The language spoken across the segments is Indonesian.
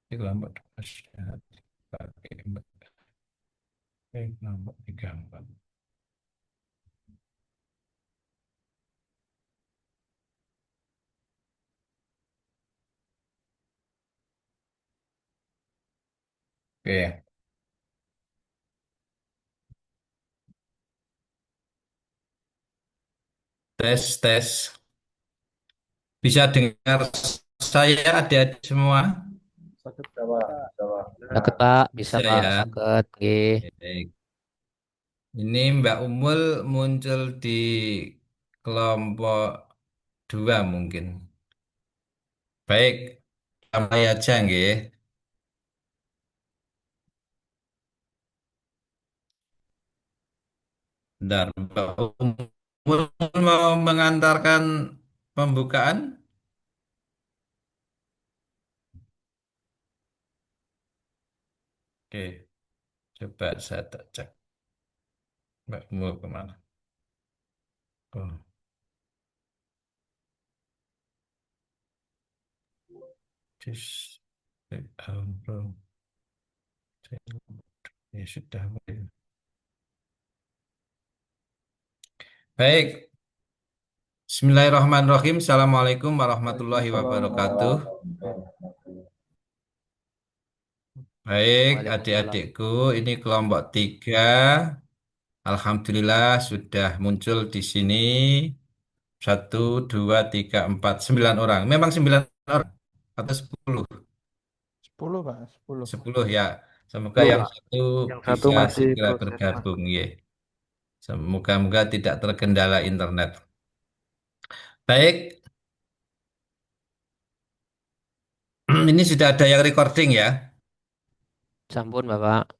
Di kelompok dua sudah pakai Mbak. Kelompok tiga empat. Oke, tes tes. Bisa dengar saya adik-adik semua? Sakit Jawa, Jawa. Sakit Pak, bisa Bisa Pak, ya. sakit. Nggih. Baik. Ini Mbak Umul muncul di kelompok dua mungkin. Baik, sampai aja nggih. Bentar, Mbak Umul mau mengantarkan pembukaan? Oke, coba saya tak cek. Mbak Umul kemana? Oh, just, bro. Ya sudah. Baik, Bismillahirrahmanirrahim. Assalamualaikum warahmatullahi wabarakatuh. Waalaikumsalam. Baik, Waalaikumsalam. adik-adikku, ini kelompok tiga. Alhamdulillah sudah muncul di sini. Satu, dua, tiga, empat, 9 orang. Memang 9 orang atau 10? 10 Pak, 10. 10 ya. Semoga 10 yang Pak. satu Yang satu bisa masih segera proses bergabung. masuk. Ya. Semoga-moga tidak terkendala internet. Baik, ini sudah ada yang recording ya. Sampun Bapak.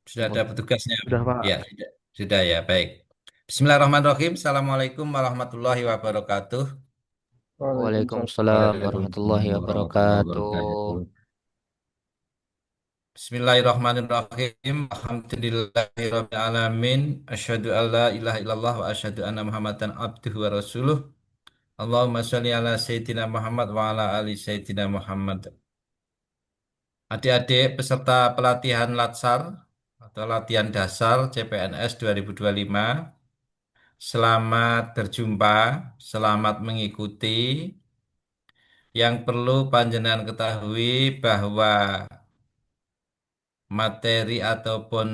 Sudah ada Sampun. petugasnya. Sudah Ya, Pak. sudah ya. Baik. Bismillahirrahmanirrahim. Assalamualaikum warahmatullahi wabarakatuh. Waalaikumsalam Waalaikumsalam. warahmatullahi Waalaikumsalam warahmatullahi wabarakatuh. wabarakatuh. Bismillahirrahmanirrahim. Alhamdulillahirrahmanirrahim. Asyhadu an la ilaha illallah wa asyhadu anna Muhammadan abduhu wa rasuluh. Allahumma sholli ala Sayyidina Muhammad wa ala ali Sayyidina Muhammad. Adik-adik peserta pelatihan Latsar atau latihan dasar CPNS 2025, selamat berjumpa, selamat mengikuti. Yang perlu panjenengan ketahui bahwa materi ataupun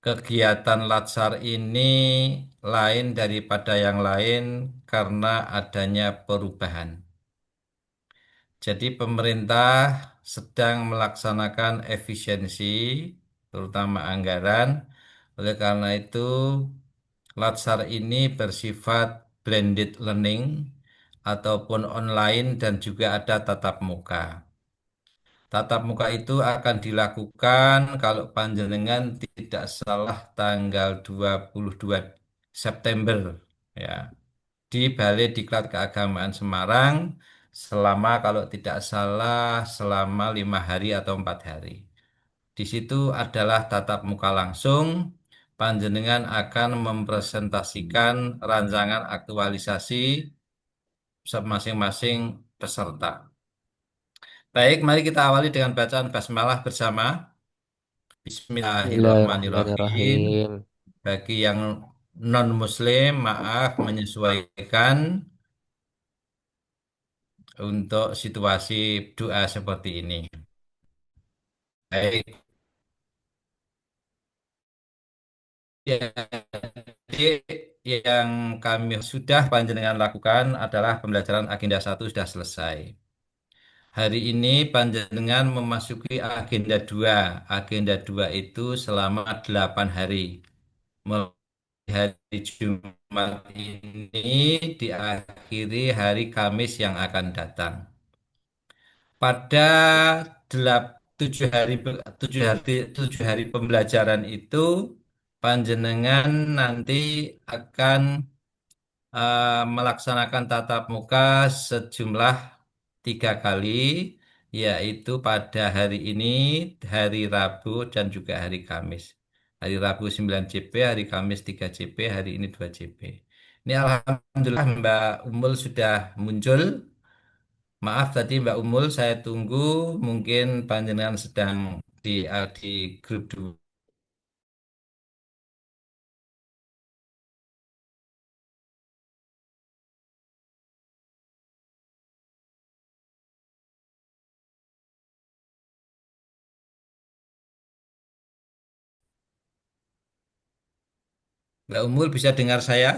kegiatan Latsar ini lain daripada yang lain karena adanya perubahan. Jadi pemerintah sedang melaksanakan efisiensi, terutama anggaran. Oleh karena itu, Latsar ini bersifat blended learning ataupun online dan juga ada tatap muka. Tatap muka itu akan dilakukan kalau panjenengan tidak salah tanggal 22 September ya di Balai Diklat Keagamaan Semarang selama kalau tidak salah selama 5 hari atau 4 hari. Di situ adalah tatap muka langsung. Panjenengan akan mempresentasikan rancangan aktualisasi masing-masing peserta. Baik, mari kita awali dengan bacaan basmalah bersama. Bismillahirrahmanirrahim. Bismillahirrahmanirrahim. Bagi yang non-Muslim, maaf menyesuaikan untuk situasi doa seperti ini. Baik, jadi yang kami sudah panjenengan lakukan adalah pembelajaran agenda satu sudah selesai. Hari ini panjenengan memasuki agenda 2. Agenda 2 itu selama 8 hari. Mulai hari Jumat ini diakhiri hari Kamis yang akan datang. Pada 7 hari pembelajaran itu panjenengan nanti akan melaksanakan tatap muka sejumlah 3 kali, yaitu pada hari ini, hari Rabu, dan juga hari Kamis. Hari Rabu 9 CP, hari Kamis 3 CP, hari ini 2 CP. Ini Alhamdulillah Mbak Umul sudah muncul. Maaf tadi Mbak Umul, saya tunggu. Mungkin panjenengan sedang di grup dua. Mbak Umul bisa dengar saya?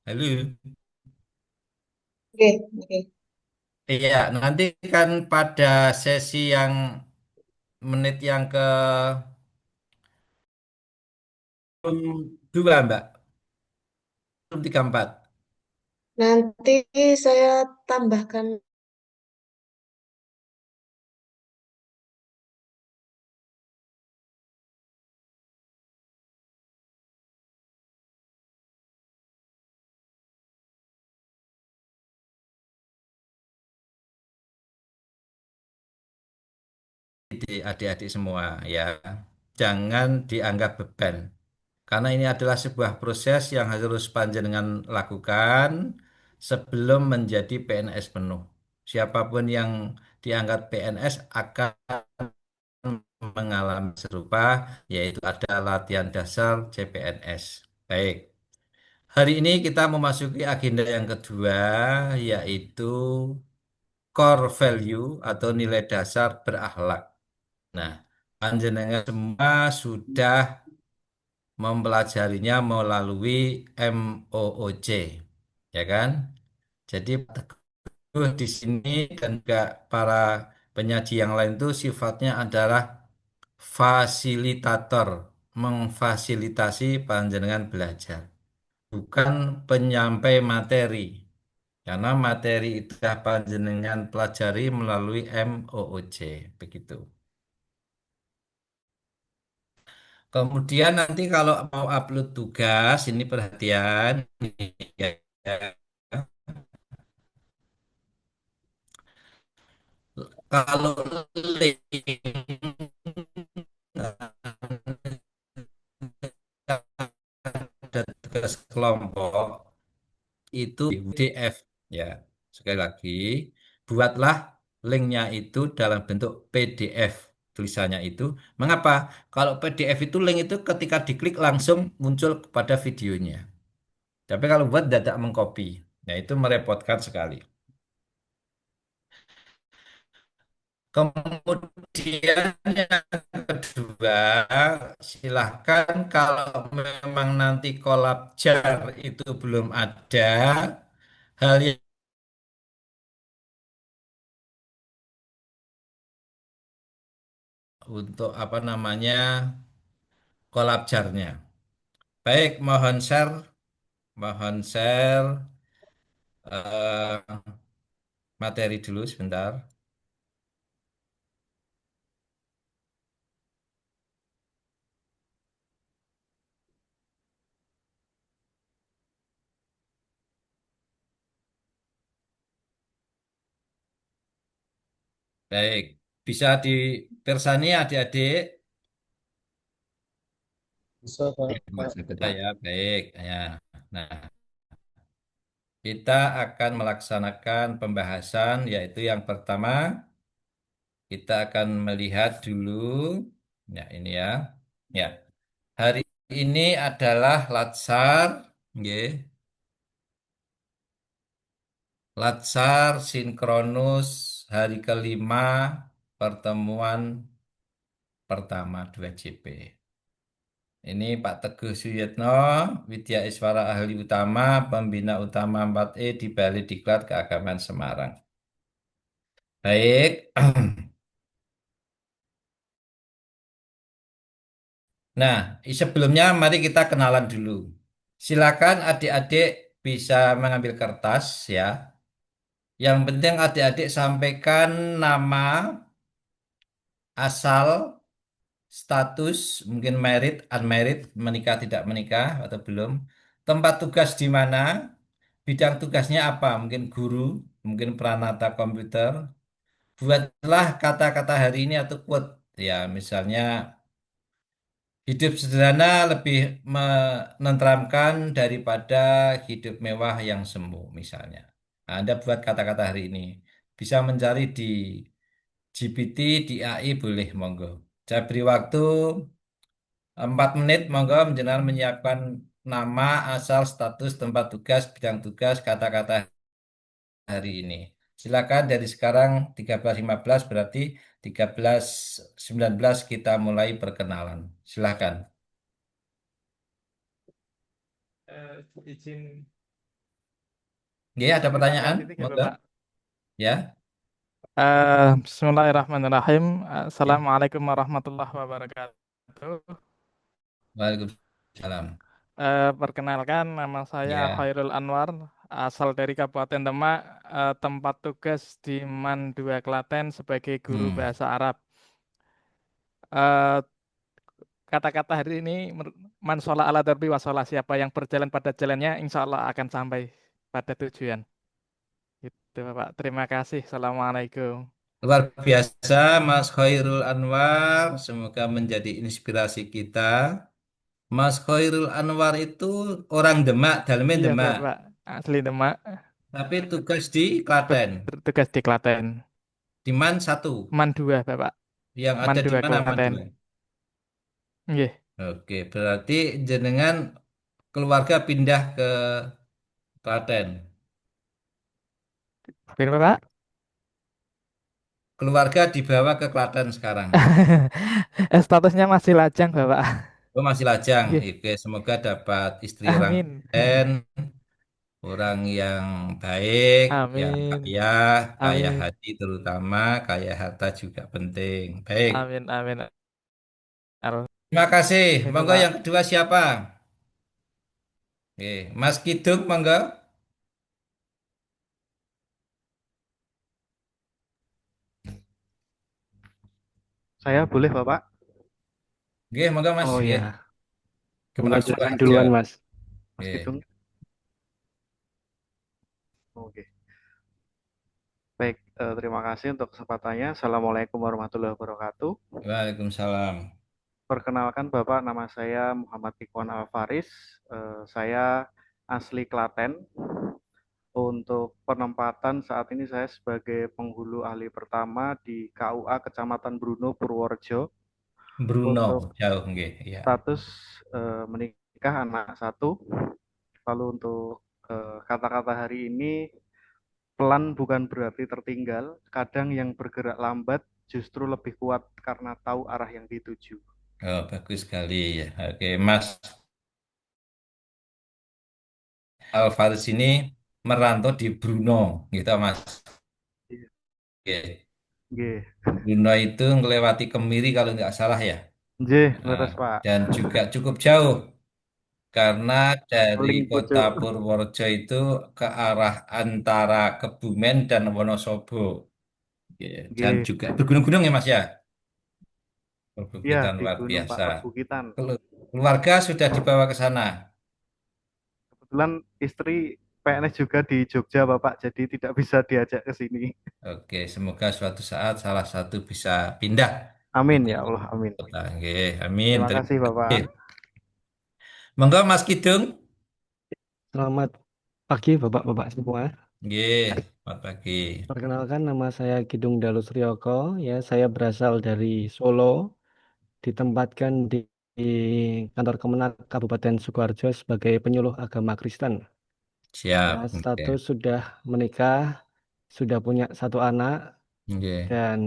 Halo. Oke, oke. Iya, nanti kan pada sesi yang menit yang ke dua, Mbak. 34. Nanti saya tambahkan Adik-adik semua ya. Jangan dianggap beban. Karena ini adalah sebuah proses yang harus panjenengan lakukan sebelum menjadi PNS penuh. Siapapun yang diangkat PNS akan mengalami serupa, yaitu ada latihan dasar CPNS. Baik, hari ini kita memasuki agenda yang kedua, yaitu core value atau nilai dasar berakhlak. Nah, panjenengan semua sudah mempelajarinya melalui MOOC, ya kan? Jadi Pak Teguh di sini dan juga para penyaji yang lain itu sifatnya adalah fasilitator, memfasilitasi panjenengan belajar, bukan penyampai materi. Karena materi itu sudah panjenengan pelajari melalui MOOC, begitu. Kemudian nanti kalau mau upload tugas, ini perhatian, ya, ya. Kalau link ada tugas kelompok itu di PDF ya. Sekali lagi, buatlah linknya itu dalam bentuk PDF tulisannya itu. Mengapa? Kalau PDF itu link itu ketika diklik langsung muncul kepada videonya. Tapi kalau buat tidak mengcopy, nah itu merepotkan sekali. Kemudian yang kedua, silahkan kalau memang nanti kolab jar itu belum ada, hal yang untuk apa namanya kolab jarnya. Baik, mohon share eh, materi dulu sebentar. Baik, bisa dipersani adik-adik. Bisa, Pak. Ya, ya, baik. Ya. Nah, kita akan melaksanakan pembahasan, yaitu yang pertama, kita akan melihat dulu, ya ini ya, ya. Hari ini adalah Latsar, nggih. Latsar sinkronus hari kelima pertemuan pertama 2JP. Ini Pak Teguh Suyitno, Widya Iswara Ahli Utama, Pembina Utama 4E di Balediklat Keagamaan Semarang. Baik. Nah, sebelumnya mari kita kenalan dulu. Silakan adik-adik bisa mengambil kertas ya. Yang penting adik-adik sampaikan nama, asal, status, mungkin married, unmarried, menikah tidak menikah atau belum. Tempat tugas di mana, bidang tugasnya apa? Mungkin guru, mungkin peranata komputer. Buatlah kata-kata hari ini atau quote. Ya, misalnya hidup sederhana lebih menenteramkan daripada hidup mewah yang semu, misalnya. Nah, Anda buat kata-kata hari ini. bisa mencari di GPT, di AI boleh, monggo. Saya beri waktu 4 menit, monggo menjenengan menyiapkan nama, asal, status, tempat tugas, bidang tugas, kata-kata hari ini. Silakan dari sekarang 13.15 berarti 13.19 kita mulai perkenalan. Silakan. Izin Ya, ada pertanyaan pertanyaan? titik ya Monggo. Bapak. Ya. Bismillahirrahmanirrahim. Ya. Assalamualaikum warahmatullahi wabarakatuh. Waalaikumsalam. Perkenalkan, nama saya Ya. Khairul Anwar, asal dari Kabupaten Demak, tempat tugas di MAN 2 Klaten sebagai guru Hmm. bahasa Arab. Eh, Kata-kata hari ini, man sholat ala darbi wa sholat, siapa yang berjalan pada jalannya, insya Allah akan sampai pada tujuan. Gitu Bapak. Terima kasih. Assalamualaikum. Luar biasa, Mas Khairul Anwar. Semoga menjadi inspirasi kita. Mas Khairul Anwar itu orang Demak, dalamnya Iya Demak. Bapak, asli Demak, Tapi tugas di Klaten. bertugas di Klaten. Di Man satu. Man 2 Bapak, Yang Man ada di 2 mana Man Klaten. 2? Nggih. Oke, berarti jenengan keluarga pindah ke Klaten. Bener Bapak? Keluarga dibawa ke Klaten sekarang. Statusnya masih lajang Bapak. Oh, masih lajang. Nggih. Oke, semoga dapat istri orang Amin. Klaten, orang yang baik, yang Amin. kaya, kaya Amin. hati terutama, kaya harta juga penting. Baik. Amin. Amin. Amin Terima kasih. Monggo Bapak. yang kedua siapa? Oke, Mas Kidung, monggo. Saya boleh, Bapak? Oke, monggo Mas. Oh Oke, ya, gerak suara silakan aja. duluan, Mas. Mas Oke. Kidung. Oke. Baik, terima kasih untuk kesempatannya. Assalamualaikum warahmatullahi wabarakatuh. Waalaikumsalam. Perkenalkan Bapak, nama saya Muhammad Ikhwan Alfaris. Saya asli Klaten. Untuk penempatan saat ini saya sebagai penghulu ahli pertama di KUA Kecamatan Bruno, Purworejo. Untuk Bruno, jauh nggih, ya. status menikah anak satu. Lalu untuk kata-kata hari ini, pelan bukan berarti tertinggal, kadang yang bergerak lambat justru lebih kuat karena tahu arah yang dituju. Oh, bagus sekali ya. Oke, Mas Alvaris ini merantau di Bruno, gitu Mas. Oke. Nggih, Bruno itu ngelewati Kemiri kalau nggak salah ya. nggih, Nah, leres Pak. dan juga cukup jauh karena dari Paling kota pucuk. Purworejo itu ke arah antara Kebumen dan Wonosobo. Oke, dan Nggih, juga bergunung-gunung ya Mas ya. iya Perbukitan di luar Gunung Pak biasa. Perbukitan. Keluarga sudah dibawa ke sana. Kebetulan istri PNS juga di Jogja Bapak, jadi tidak bisa diajak ke sini. Oke, semoga suatu saat salah satu bisa pindah Amin menjadi ya Allah, amin. kota. Oke, amin. Terima Terima kasih kasih. Bapak. Monggo Mas Kidung. Selamat pagi Bapak-Bapak semua. Oke, selamat pagi. Perkenalkan nama saya Kidung Dalus Riyoko. Ya, saya berasal dari Solo, ditempatkan di kantor Kemenak Kabupaten Sukoharjo sebagai penyuluh agama Kristen. Ya, Siap. status Oke. sudah menikah, sudah punya satu anak, Oke. dan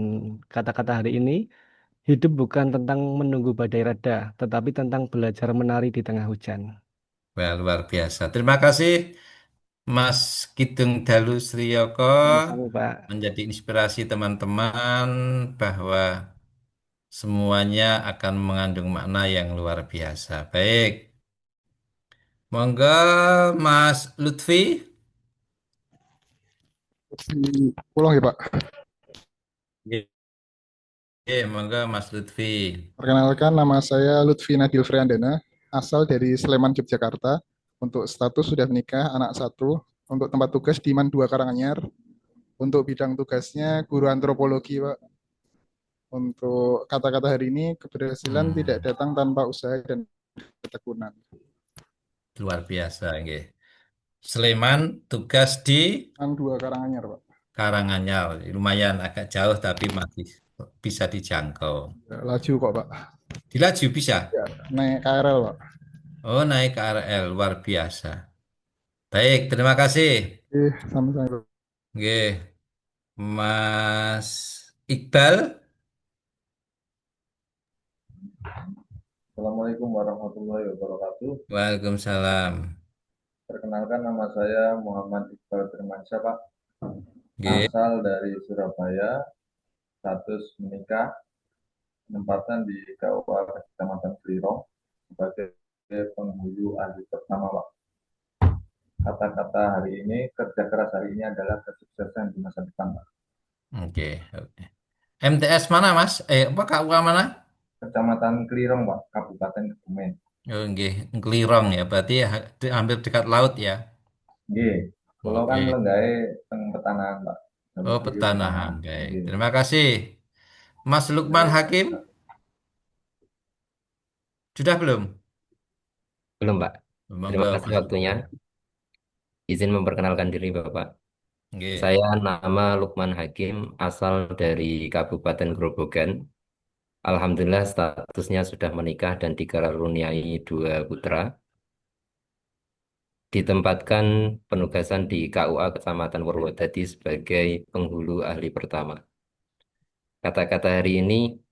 kata-kata hari ini, hidup bukan tentang menunggu badai reda, tetapi tentang belajar menari di tengah hujan. Wah, luar biasa. Terima kasih Mas Kidung Dalu Sriyoko Sama-sama, Pak. menjadi inspirasi teman-teman bahwa semuanya akan mengandung makna yang luar biasa. Baik. Monggo Mas Lutfi. Pulang ya Pak. Oke, monggo Mas Lutfi. Perkenalkan nama saya Lutfi Nadil Friandana, asal dari Sleman, Yogyakarta. Untuk status sudah menikah, anak satu. Untuk tempat tugas di Man 2 Karanganyar. Untuk bidang tugasnya guru antropologi, Pak. Untuk kata-kata hari ini, keberhasilan tidak Hmm, datang tanpa usaha dan ketekunan. luar biasa, nggih. Sleman tugas di Man 2 Karanganyar, Pak. Karanganyar. Lumayan agak jauh tapi masih bisa dijangkau. Ya, laju kok Pak. Dilaju bisa. Ya, naik KRL Pak. Oh, naik KRL luar biasa. Baik, terima kasih. Sama-sama. Oke, Mas Iqbal. Assalamualaikum warahmatullahi wabarakatuh. Waalaikumsalam. Perkenalkan nama saya Muhammad Iqbal Firmansyah, Pak. Oke, Asal dari Surabaya, status menikah, penempatan di KUA Kecamatan Klirong sebagai penghulu ahli pertama, Pak. Kata-kata hari ini, kerja keras hari ini adalah kesuksesan di masa depan, Pak. oke, oke. MTS mana, Mas? Apa KUA mana? Kecamatan Klirong, Pak, Kabupaten Kebumen. Oh, nggih, Ngelirong ya. Berarti hampir dekat laut ya. Nggih, kalau kan Oke. lenggahe teng petanahan, Pak. Oh, Domisili pertanahan. petanahan. Baik. Nggih. Terima kasih. Mas Lukman Nggih. Hakim, sudah belum? Belum, Pak. Terima Monggo, kasih Mas. waktunya. Izin memperkenalkan diri, Bapak. Nggih. Saya nama Lukman Hakim, asal dari Kabupaten Grobogan. Alhamdulillah statusnya sudah menikah dan dikaruniai dua putra. Ditempatkan penugasan di KUA Kecamatan Purwodadi sebagai penghulu ahli pertama. Kata-kata hari ini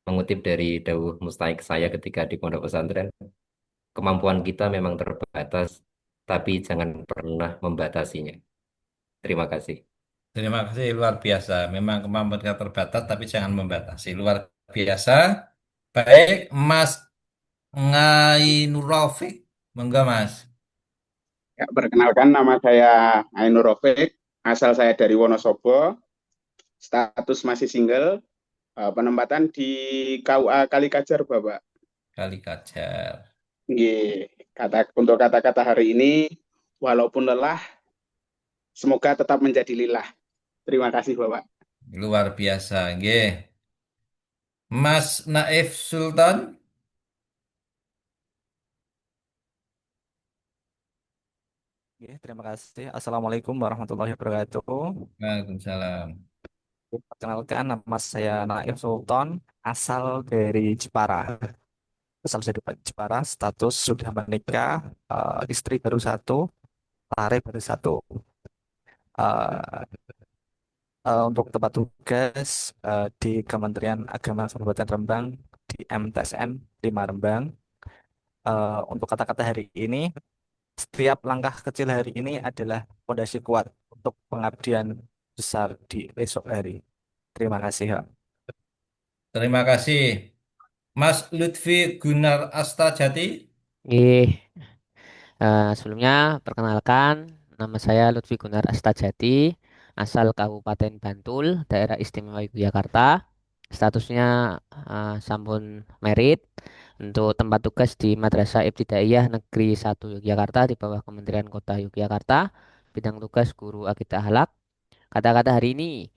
mengutip dari dawuh mustahik saya ketika di pondok pesantren, kemampuan kita memang terbatas, tapi jangan pernah membatasinya. Terima kasih. Terima kasih, luar biasa. Memang kemampuan kita terbatas, tapi jangan membatasi. Luar biasa. Baik, Mas Ngainur Rafiq. Monggo, Mas. Ya, perkenalkan nama saya Ainur Rofik, asal saya dari Wonosobo, status masih single, penempatan di KUA Kalikajar, Bapak. Kali Kajar. Nggih, untuk kata-kata hari ini, walaupun lelah, semoga tetap menjadi lillah. Terima kasih, Bapak. Luar biasa. Nggih. Mas Naif Sultan. Oke, terima kasih. Assalamualaikum warahmatullahi wabarakatuh. Waalaikumsalam. Perkenalkan, nama saya Naif Sultan, asal dari Jepara. Asal dari Jepara, status sudah menikah, istri baru satu, lare baru satu. Eh, untuk tempat tugas di Kementerian Agama Kabupaten Rembang, di MTSN 5 Rembang. Untuk kata-kata hari ini, setiap langkah kecil hari ini adalah fondasi kuat untuk pengabdian besar di esok hari. Terima kasih, Pak. Terima kasih. Mas Lutfi Gunar Astajati. Ih, sebelumnya perkenalkan, nama saya Lutfi Gunar Astajati, asal Kabupaten Bantul, Daerah Istimewa Yogyakarta. Statusnya sampun merit untuk tempat tugas di Madrasah Ibtidaiyah Negeri 1 Yogyakarta di bawah Kementerian Kota Yogyakarta. Bidang tugas guru akidah akhlak. Kata-kata hari ini,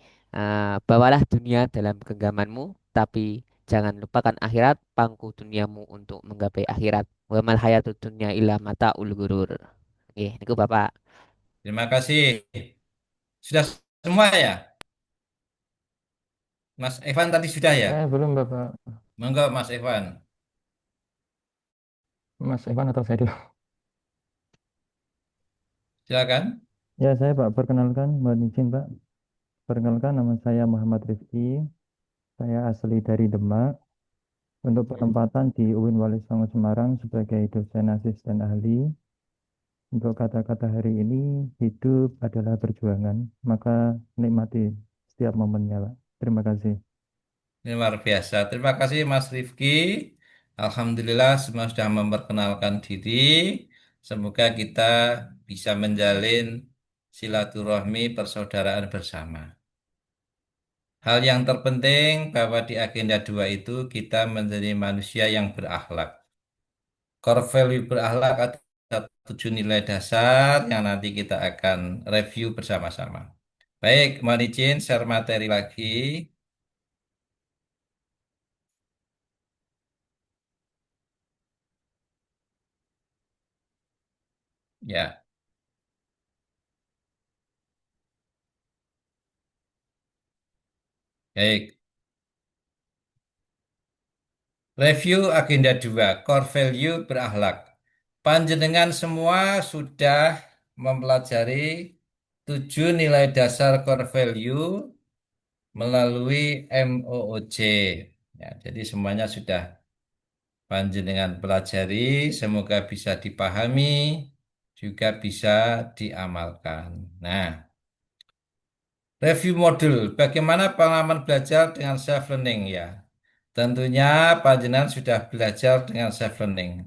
bawalah dunia dalam genggamanmu, tapi jangan lupakan akhirat, pangku duniamu untuk menggapai akhirat. Wa mal hayatud dunya illa mataul ghurur. Oke, niku Bapak. Terima kasih. Sudah semua ya? Mas Evan tadi sudah ya? Belum Bapak. Monggo, Mas Evan. Mas Evan atau saya dulu? Silakan. Ya, saya Pak. Perkenalkan, mohon izin Pak. Perkenalkan, nama saya Muhammad Rifki. Saya asli dari Demak. Untuk penempatan di UIN Wali Songo Semarang sebagai dosen asisten ahli. Untuk kata-kata hari ini, hidup adalah perjuangan. Maka nikmati setiap momennya, Pak. Terima kasih. Ini luar biasa. Terima kasih Mas Rifki. Alhamdulillah semua sudah memperkenalkan diri. Semoga kita bisa menjalin silaturahmi persaudaraan bersama. Hal yang terpenting bahwa di agenda 2 itu kita menjadi manusia yang berakhlak. Core value berakhlak ada 7 nilai dasar yang nanti kita akan review bersama-sama. Baik, mohon izin share materi lagi. Ya. Baik, review agenda 2, core value berakhlak. Panjenengan semua sudah mempelajari 7 nilai dasar core value melalui MOOC. Ya, jadi semuanya sudah panjenengan pelajari, semoga bisa dipahami, juga bisa diamalkan. Nah, review modul, bagaimana pengalaman belajar dengan self learning ya? Tentunya panjenengan sudah belajar dengan self learning.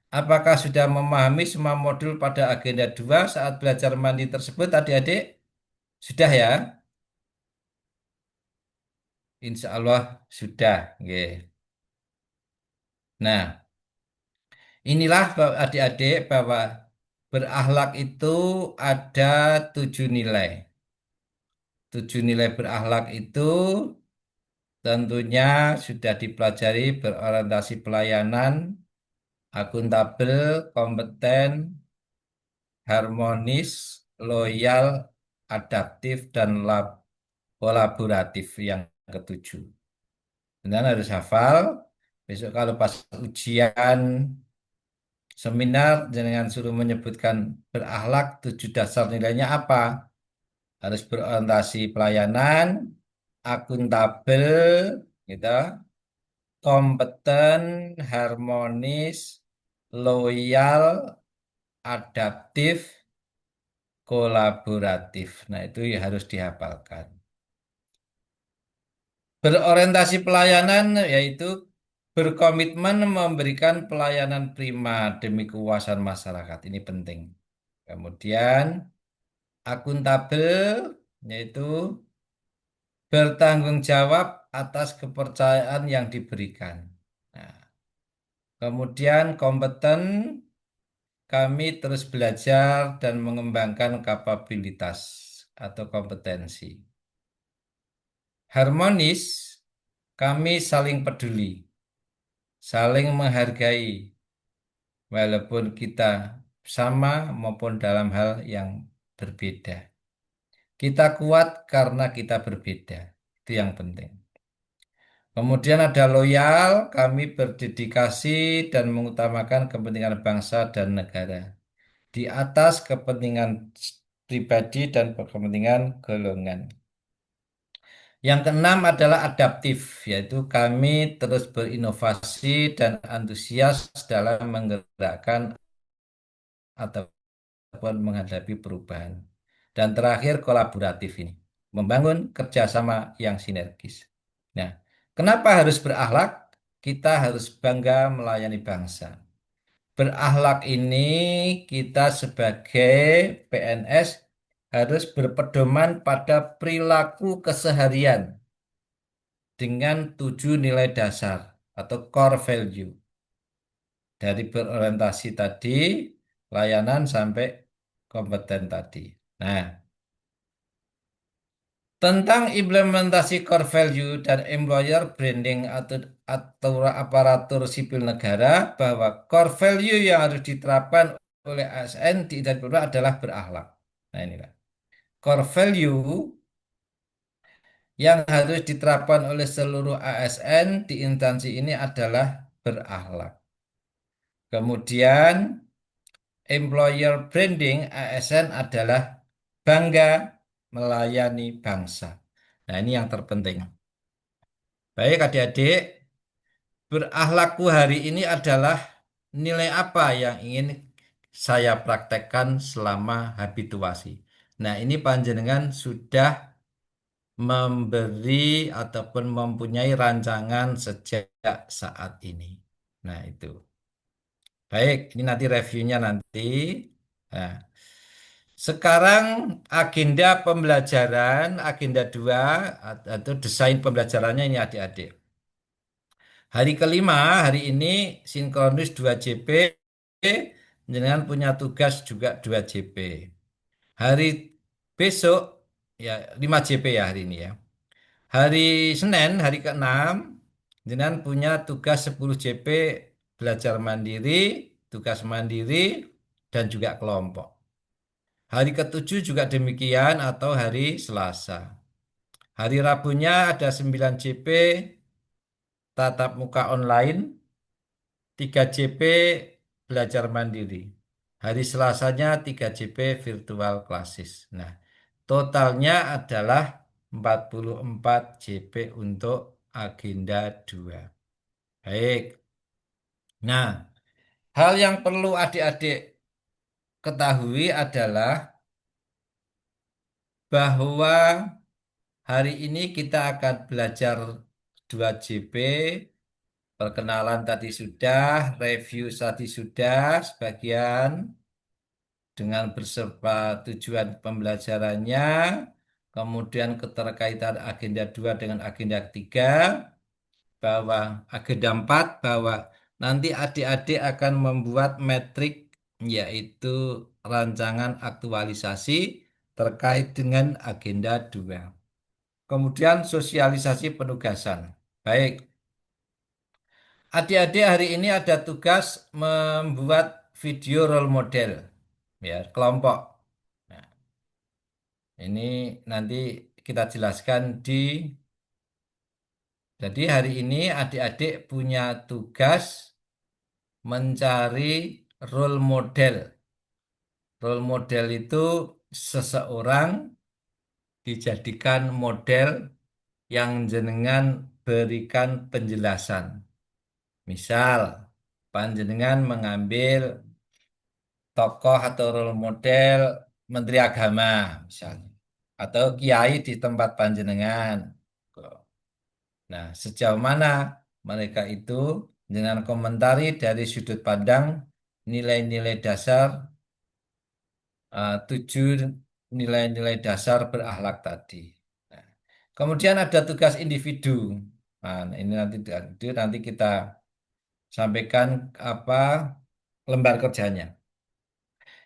Apakah sudah memahami semua modul pada agenda 2 saat belajar mandiri tersebut, adik-adik? Sudah ya? Insya Allah sudah. Nggih. Nah, inilah adik-adik bahwa berakhlak itu ada 7 nilai. 7 nilai berakhlak itu tentunya sudah dipelajari berorientasi pelayanan, akuntabel, kompeten, harmonis, loyal, adaptif, dan kolaboratif yang ketujuh. Dan harus hafal. Besok kalau pas ujian seminar, jangan suruh menyebutkan berakhlak 7 dasar nilainya apa. Harus berorientasi pelayanan, akuntabel, gitu, kompeten, harmonis, loyal, adaptif, kolaboratif. Nah, itu harus dihafalkan. Berorientasi pelayanan yaitu berkomitmen memberikan pelayanan prima demi kepuasan masyarakat. Ini penting. Kemudian akuntabel yaitu bertanggung jawab atas kepercayaan yang diberikan. Nah, kemudian kompeten, kami terus belajar dan mengembangkan kapabilitas atau kompetensi. Harmonis, kami saling peduli, saling menghargai, walaupun kita sama maupun dalam hal yang berbeda. Kita kuat karena kita berbeda. Itu yang penting. Kemudian ada loyal, kami berdedikasi dan mengutamakan kepentingan bangsa dan negara di atas kepentingan pribadi dan kepentingan golongan. Yang keenam adalah adaptif, yaitu kami terus berinovasi dan antusias dalam menggerakkan ataupun menghadapi perubahan. Dan terakhir kolaboratif ini, membangun kerjasama yang sinergis. Nah, kenapa harus berakhlak? Kita harus bangga melayani bangsa. Berakhlak ini kita sebagai PNS harus berpedoman pada perilaku keseharian dengan 7 nilai dasar atau core value. Dari berorientasi tadi, layanan sampai kompeten tadi. Nah, tentang implementasi core value dan employer branding atau aparatur sipil negara, bahwa core value yang harus diterapkan oleh ASN di instansi pemerintah adalah berakhlak. Nah, inilah. Core value yang harus diterapkan oleh seluruh ASN di instansi ini adalah berakhlak. Kemudian employer branding ASN adalah bangga melayani bangsa. Nah, ini yang terpenting. Baik adik-adik, berakhlakku hari ini adalah nilai apa yang ingin saya praktekkan selama habituasi. Nah, ini panjenengan sudah memberi ataupun mempunyai rancangan sejak saat ini. Nah, itu. Baik, ini nanti reviewnya nanti. Nah, sekarang agenda pembelajaran, agenda 2 atau desain pembelajarannya ini adik-adik. Hari kelima, hari ini sinkronus 2JP, dengan punya tugas juga 2JP. Hari besok, ya 5JP ya hari ini ya. Hari Senin, hari ke-6, dengan punya tugas 10JP belajar mandiri, tugas mandiri, dan juga kelompok. Hari ke-7 juga demikian atau hari Selasa. Hari Rabunya ada 9 JP tatap muka online, 3 JP belajar mandiri. Hari Selasanya 3 JP virtual classes. Nah, totalnya adalah 44 JP untuk agenda 2. Baik. Nah, hal yang perlu adik-adik ketahui adalah bahwa hari ini kita akan belajar 2 JP. Perkenalan tadi sudah, review tadi sudah sebagian dengan beserta tujuan pembelajarannya, kemudian keterkaitan agenda 2 dengan agenda 3, bahwa agenda 4 bahwa nanti adik-adik akan membuat metrik yaitu rancangan aktualisasi terkait dengan agenda 2. Kemudian sosialisasi penugasan. Baik, adik-adik hari ini ada tugas membuat video role model ya kelompok. Nah, ini nanti kita jelaskan di. Jadi hari ini adik-adik punya tugas mencari role model. Role model itu seseorang dijadikan model yang jenengan berikan penjelasan. Misal, panjenengan mengambil tokoh atau role model Menteri Agama misalnya atau kiai di tempat panjenengan. Nah, sejauh mana mereka itu dengan komentari dari sudut pandang nilai-nilai dasar 7 nilai-nilai dasar berakhlak tadi. Nah, kemudian ada tugas individu. Nah, ini nanti kita sampaikan apa lembar kerjanya.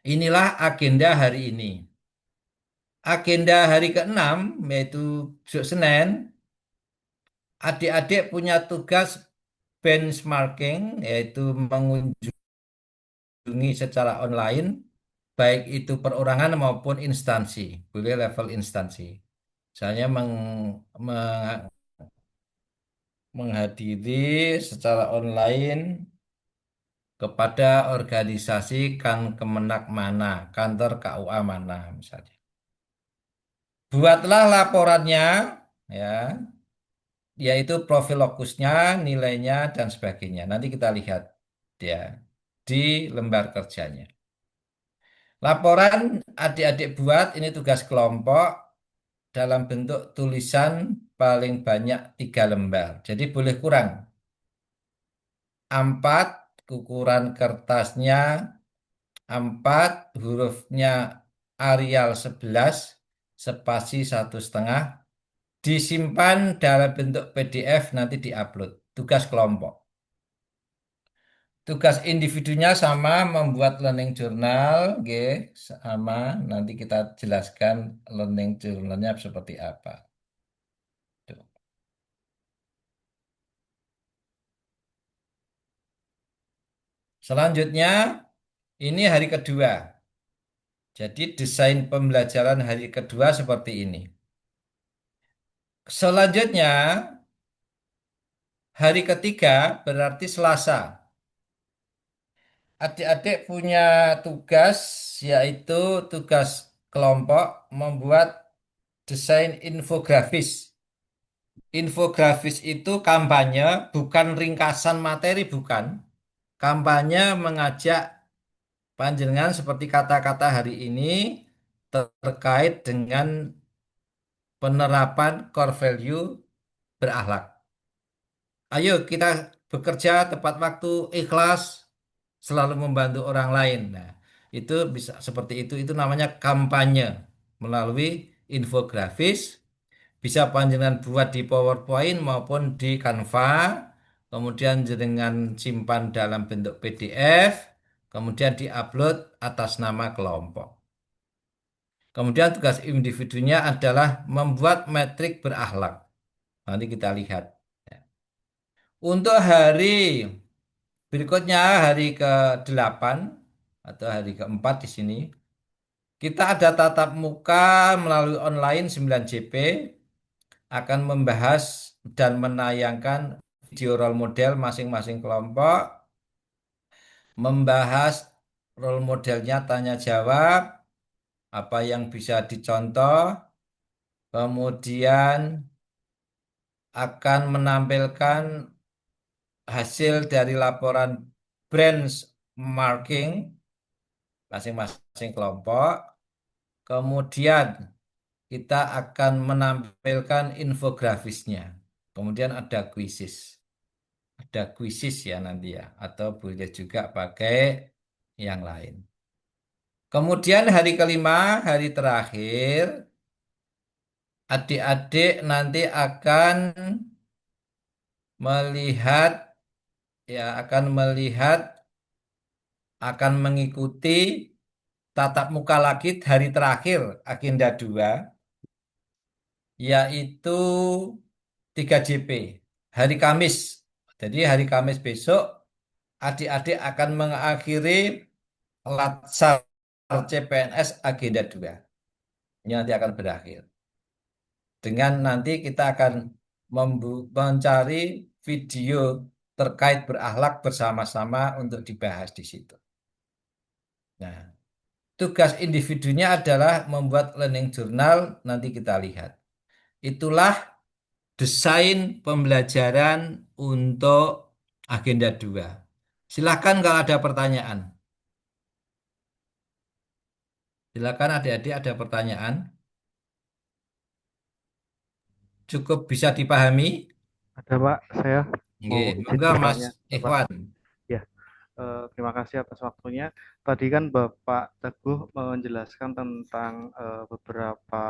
Inilah agenda hari ini. Agenda hari ke-6 yaitu besok Senin, adik-adik punya tugas benchmarking yaitu mengunjungi secara online baik itu perorangan maupun instansi, boleh level instansi. Saya menghadiri secara online kepada organisasi kan Kemenak mana, kantor KUA mana misalnya. Buatlah laporannya, ya, yaitu profil lokusnya, nilainya, dan sebagainya. Nanti kita lihat ya di lembar kerjanya. Laporan adik-adik buat ini tugas kelompok dalam bentuk tulisan paling banyak 3 lembar. Jadi boleh kurang. 4 ukuran kertasnya, 4 hurufnya Arial 11, spasi 1,5. Disimpan dalam bentuk PDF nanti diupload. Tugas kelompok. Tugas individunya sama membuat learning journal, sama nanti kita jelaskan learning journalnya seperti apa. Tuh. Selanjutnya ini hari kedua. Jadi desain pembelajaran hari kedua seperti ini. Selanjutnya hari ketiga berarti Selasa. Adik-adik punya tugas yaitu tugas kelompok membuat desain infografis. Infografis itu kampanye, bukan ringkasan materi, bukan. Kampanye mengajak panjenengan seperti kata-kata hari ini terkait dengan penerapan core value berakhlak. Ayo kita bekerja tepat waktu, ikhlas, selalu membantu orang lain. Nah, itu bisa seperti itu namanya kampanye melalui infografis. Bisa panjenengan buat di PowerPoint maupun di Canva, kemudian jenengan simpan dalam bentuk PDF, kemudian diupload atas nama kelompok. Kemudian tugas individunya adalah membuat metrik berakhlak. Nanti kita lihat. Untuk hari berikutnya, hari ke-8 atau hari ke-4 di sini, kita ada tatap muka melalui online 9 JP. akan membahas dan menayangkan video role model masing-masing kelompok, membahas role modelnya tanya jawab, apa yang bisa dicontoh, kemudian akan menampilkan hasil dari laporan benchmarking masing-masing kelompok. Kemudian kita akan menampilkan infografisnya. Kemudian ada kuisis. Ada kuisis ya nanti ya. Atau boleh juga pakai yang lain. Kemudian hari kelima, hari terakhir, adik-adik nanti akan melihat akan mengikuti tatap muka lagi hari terakhir agenda 2 yaitu 3JP hari Kamis. Jadi hari Kamis besok adik-adik akan mengakhiri Latsar CPNS agenda 2. Ini nanti akan berakhir. Dengan nanti kita akan mencari video terkait berakhlak bersama-sama untuk dibahas di situ. Nah, tugas individunya adalah membuat learning journal, nanti kita lihat. Itulah desain pembelajaran untuk agenda 2. Silakan kalau ada pertanyaan. Silakan adik-adik ada pertanyaan. Cukup bisa dipahami? Ada Pak, saya Oke, mau izin monggo Mas bertanya, Bapak. Ikhwan. Ya, terima kasih atas waktunya. Tadi kan Bapak Teguh menjelaskan tentang beberapa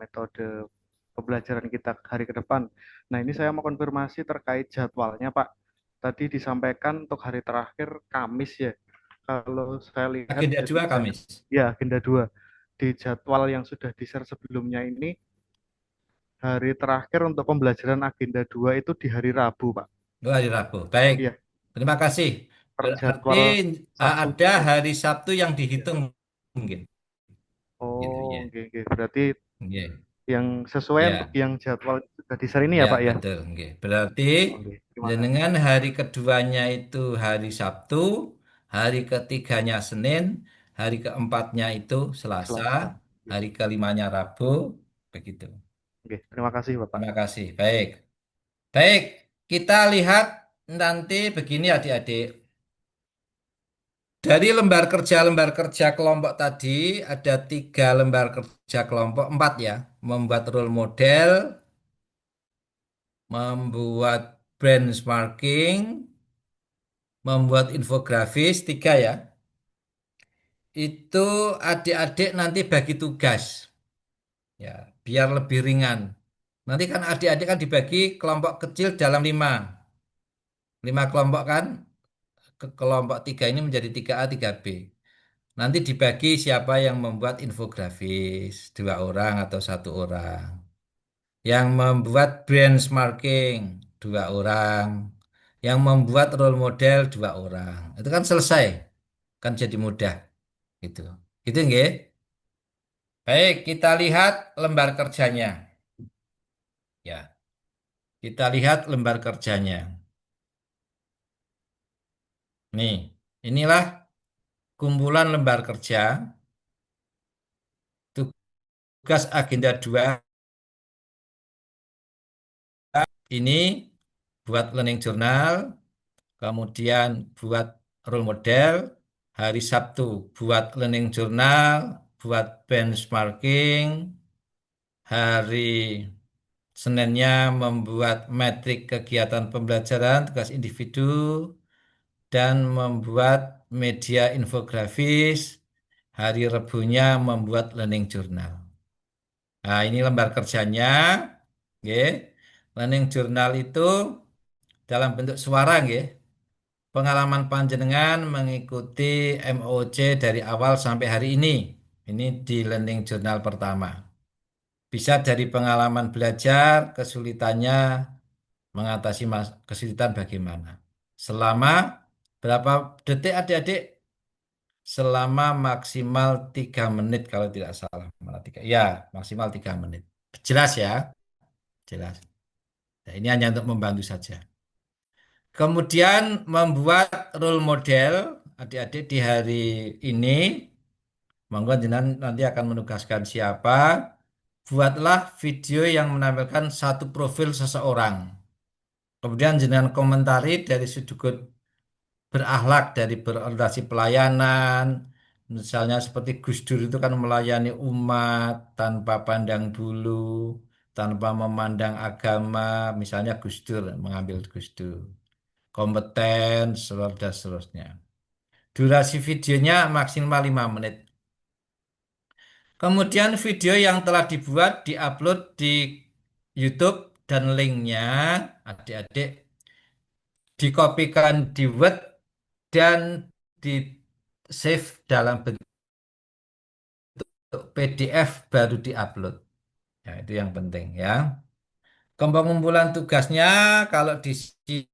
metode pembelajaran kita hari ke depan. Nah, ini saya mau konfirmasi terkait jadwalnya, Pak. Tadi disampaikan untuk hari terakhir Kamis ya. Kalau saya lihat Agenda 2 Kamis. ya agenda 2 di jadwal yang sudah di-share sebelumnya ini, hari terakhir untuk pembelajaran agenda 2 itu di hari Rabu, Pak. Oh, hari Rabu. Baik. Iya, Terima kasih. Berarti terjadwal Sabtu. ada hari Sabtu yang dihitung mungkin. Gitu Oh, ya. oke. Berarti Oke. yang sesuai Ya. untuk yang jadwal sudah di-share ini ya, Ya, Pak ya. betul. Oke. Berarti Oke, terima kasih. dengan hari keduanya itu hari Sabtu, hari ketiganya Senin, hari keempatnya itu Selasa, Selasa. hari kelimanya Rabu, begitu. Oke, terima kasih Bapak. Terima kasih. Baik. Baik, kita lihat nanti begini adik-adik. Dari lembar kerja kelompok tadi ada 3 lembar kerja kelompok, 4 ya. Membuat role model, membuat benchmarking, membuat infografis, 3 ya. Itu adik-adik nanti bagi tugas, ya, biar lebih ringan. Nanti kan adik-adik kan dibagi kelompok kecil dalam 5. 5 kelompok kan, ke kelompok 3 ini menjadi 3A, 3B. Nanti dibagi siapa yang membuat infografis, 2 orang atau 1 orang. Yang membuat benchmarking, 2 orang. Yang membuat role model, 2 orang. Itu kan selesai. Kan jadi mudah. Gitu. Gitu nggih? Baik, kita lihat lembar kerjanya. Ya, kita lihat lembar kerjanya. Nih, inilah kumpulan lembar kerja. Tugas agenda 2 ini buat learning journal, kemudian buat role model, hari Sabtu buat learning journal, buat benchmarking, hari Seninnya membuat metrik kegiatan pembelajaran tugas individu, dan membuat media infografis, hari Rebunya membuat learning journal. Nah, ini lembar kerjanya. Nggih. Learning journal itu dalam bentuk suara nggih. Pengalaman panjenengan mengikuti MOC dari awal sampai hari ini. Ini di learning journal pertama. Bisa dari pengalaman belajar, kesulitannya mengatasi kesulitan bagaimana. Selama berapa detik adik-adik? Selama maksimal 3 menit kalau tidak salah. Ya, maksimal 3 menit. Jelas ya? Jelas. Nah, ini hanya untuk membantu saja. Kemudian membuat role model adik-adik di hari ini. Monggo jenengan nanti akan menugaskan siapa. Buatlah video yang menampilkan satu profil seseorang. Kemudian jenengan komentari dari sudut berakhlak, dari berorientasi pelayanan. Misalnya seperti Gus Dur itu kan melayani umat tanpa pandang bulu, tanpa memandang agama. Misalnya Gus Dur, mengambil Gus Dur. Kompeten, dan seterusnya. Durasi videonya maksimal 5 menit. Kemudian video yang telah dibuat diupload di YouTube dan linknya adik-adik dikopikan di Word dan di save dalam bentuk PDF baru diupload. Ya, itu yang penting ya. Pengumpulan tugasnya kalau di sini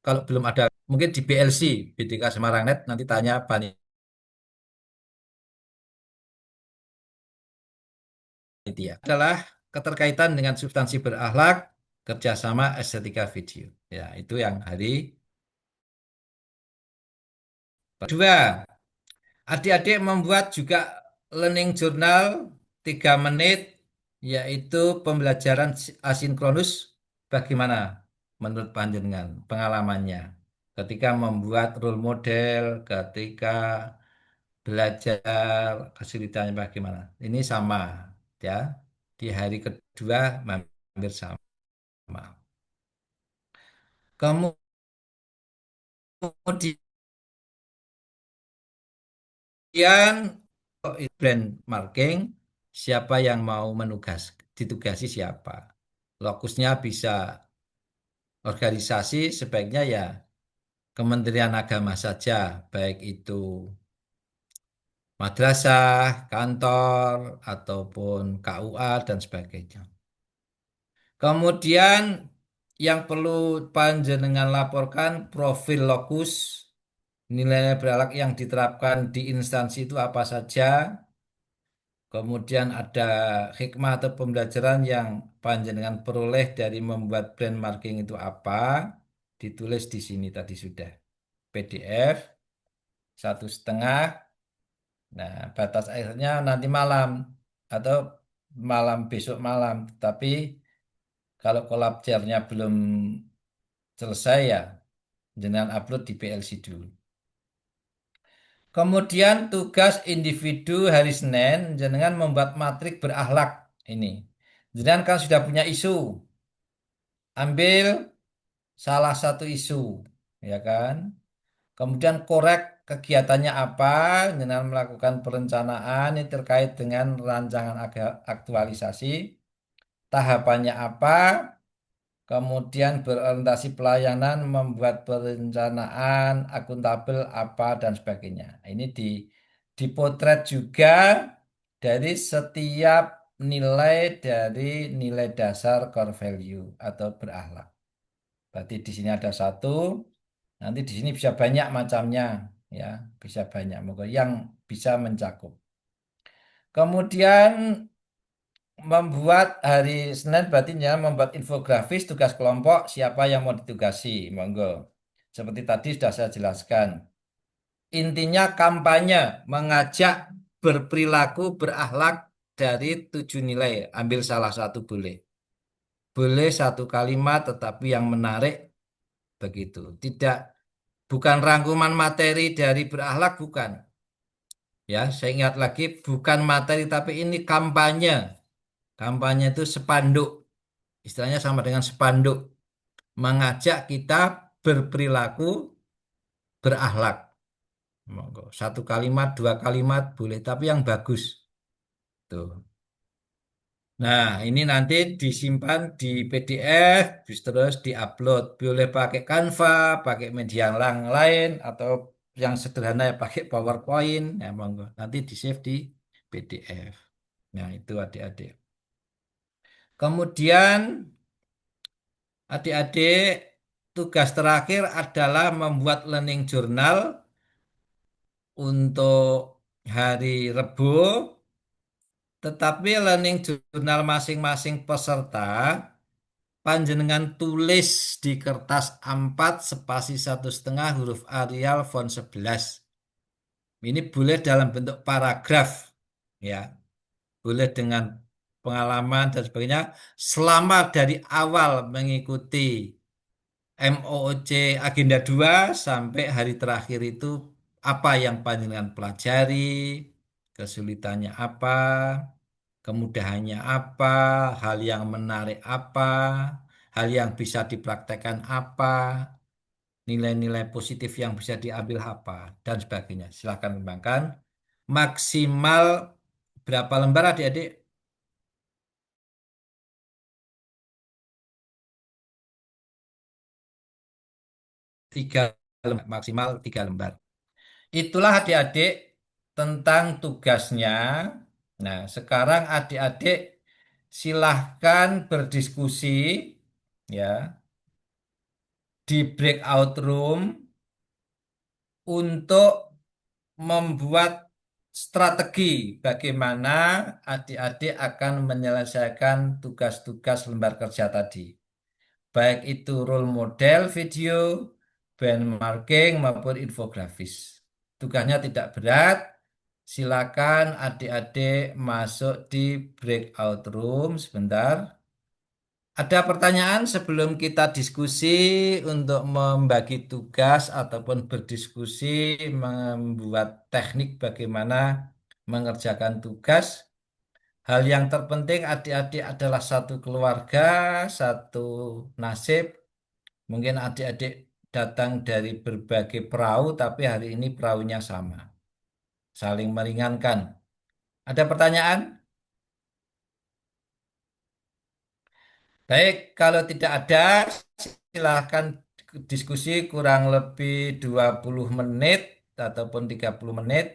kalau belum ada mungkin di BLC BDK Semarangnet nanti tanya panitia adalah keterkaitan dengan substansi berakhlak kerjasama estetika video. Ya, itu yang hari kedua. Adik-adik membuat juga learning journal 3 menit, yaitu pembelajaran asinkronus. Bagaimana menurut panjenengan pengalamannya? Ketika membuat role model, ketika belajar kesulitannya bagaimana? Ini sama, ya. Di hari kedua hampir sama. Kemudian brand marketing, siapa yang mau ditugasi siapa. Lokusnya bisa organisasi, sebaiknya ya Kementerian Agama saja, baik itu madrasah, kantor, ataupun KUA dan sebagainya. Kemudian yang perlu panjenengan laporkan profil lokus, nilai berakhlak yang diterapkan di instansi itu apa saja. Kemudian ada hikmah atau pembelajaran yang panjenengan peroleh dari membuat brand marketing itu apa. Ditulis di sini tadi sudah. PDF 1,5. Nah, batas akhirnya nanti malam atau besok malam. Tapi kalau kolabjernya belum selesai ya, jangan upload di PLC dulu. Kemudian tugas individu hari Senin, jenengan membuat matrik berakhlak ini. Jenengan kan sudah punya isu, ambil salah satu isu, ya kan? Kemudian korek kegiatannya apa, jenengan melakukan perencanaan ini terkait dengan rancangan aktualisasi, tahapannya apa, kemudian berorientasi pelayanan, membuat perencanaan, akuntabel apa dan sebagainya. Ini dipotret juga dari setiap nilai dari nilai dasar core value atau berakhlak. Berarti di sini ada satu, nanti di sini bisa banyak macamnya, ya, bisa banyak yang bisa mencakup. Kemudian membuat hari Senin berarti ya membuat infografis tugas kelompok siapa yang mau ditugasi, monggo. Seperti tadi sudah saya jelaskan. Intinya kampanye mengajak berperilaku berakhlak dari 7 nilai. Ambil salah satu boleh. Boleh satu kalimat tetapi yang menarik begitu. Bukan rangkuman materi dari berakhlak, bukan. Ya, saya ingat lagi bukan materi tapi ini kampanye. Kampanye itu spanduk. Istilahnya sama dengan spanduk. Mengajak kita berperilaku berakhlak. Monggo. 1 kalimat, 2 kalimat boleh, tapi yang bagus. Tuh. Nah, ini nanti disimpan di PDF, terus diupload. Boleh pakai Canva, pakai media yang lain, atau yang sederhana ya pakai PowerPoint. Ya, monggo. Nanti di-save di PDF. Nah, itu adik-adik. Kemudian adik-adik, tugas terakhir adalah membuat learning journal untuk hari Rebo, tetapi learning journal masing-masing peserta panjenengan tulis di kertas A4 spasi 1,5 huruf Arial font 11. Ini boleh dalam bentuk paragraf, ya, boleh dengan pengalaman dan sebagainya, selama dari awal mengikuti MOOC Agenda 2 sampai hari terakhir itu apa yang panjenengan pelajari, kesulitannya apa, kemudahannya apa, hal yang menarik apa, hal yang bisa dipraktekkan apa, nilai-nilai positif yang bisa diambil apa, dan sebagainya. Silakan kembangkan. Maksimal berapa lembar adik-adik? 3 lembar, maksimal 3 lembar. Itulah adik-adik tentang tugasnya. Nah, sekarang adik-adik silahkan berdiskusi ya di breakout room untuk membuat strategi bagaimana adik-adik akan menyelesaikan tugas-tugas lembar kerja tadi. Baik itu role model video, benchmarking maupun infografis. Tugasnya tidak berat. Silakan adik-adik masuk di breakout room sebentar. Ada pertanyaan sebelum kita diskusi untuk membagi tugas ataupun berdiskusi membuat teknik bagaimana mengerjakan tugas. Hal yang terpenting adik-adik adalah satu keluarga, satu nasib. Mungkin adik-adik datang dari berbagai perahu, tapi hari ini perahunya sama. Saling meringankan. Ada pertanyaan? Baik, kalau tidak ada, silahkan diskusi kurang lebih 20 menit ataupun 30 menit.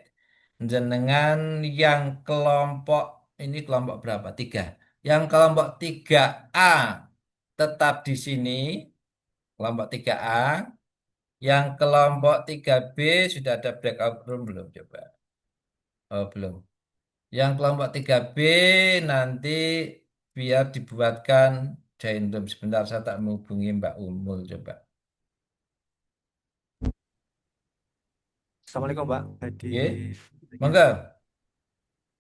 Jenengan yang kelompok, ini kelompok berapa? 3. Yang kelompok 3A tetap di sini, kelompok 3A. Yang kelompok 3B sudah ada breakout room belum? Coba. Oh, belum. Yang kelompok 3B nanti biar dibuatkan join room. Sebentar saya tak menghubungi Mbak Umul coba. Assalamualaikum Pak. Di Oke, monggo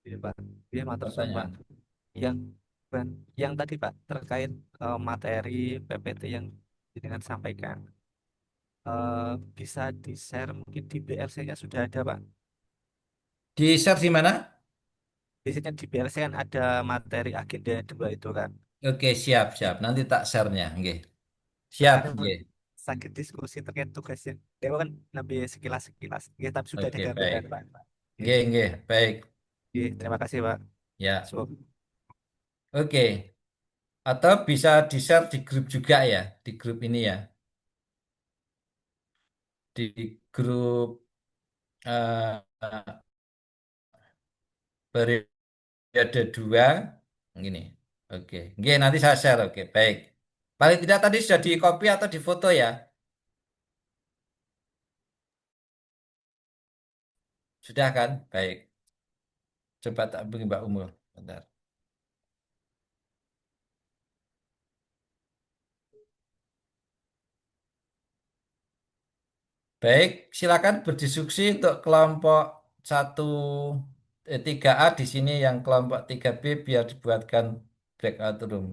Iya, Pak. Iya, matur suwun, Pak. pertanyaan. Yang yang tadi Pak terkait materi PPT yang dengan sampaikan bisa di-share mungkin di BLC-nya sudah ada Pak. Di share di mana? Biasanya di BLC kan ada materi agenda 2 itu kan. Oke, siap, siap. Nanti tak share-nya. Oke. Siap, Ada oke. sakit diskusi terkait tugasnya. Dewa kan lebih sekilas-sekilas. Ya, tapi sudah ada Oke, baik. gambaran Pak. Oke, Oke, oke, baik. oke, terima kasih Pak. Ya. So, Oke. Atau bisa di-share di grup juga ya, di grup ini ya. Di grup eh, periode 2 gini. Oke. Oke, nanti saya share. Oke, baik. Paling tidak tadi sudah di copy atau di foto ya? Sudah kan? Baik. Coba tak hubungi Mbak Umul. Bentar. Baik, silakan berdiskusi untuk kelompok 3A di sini, yang kelompok 3B biar dibuatkan breakout room.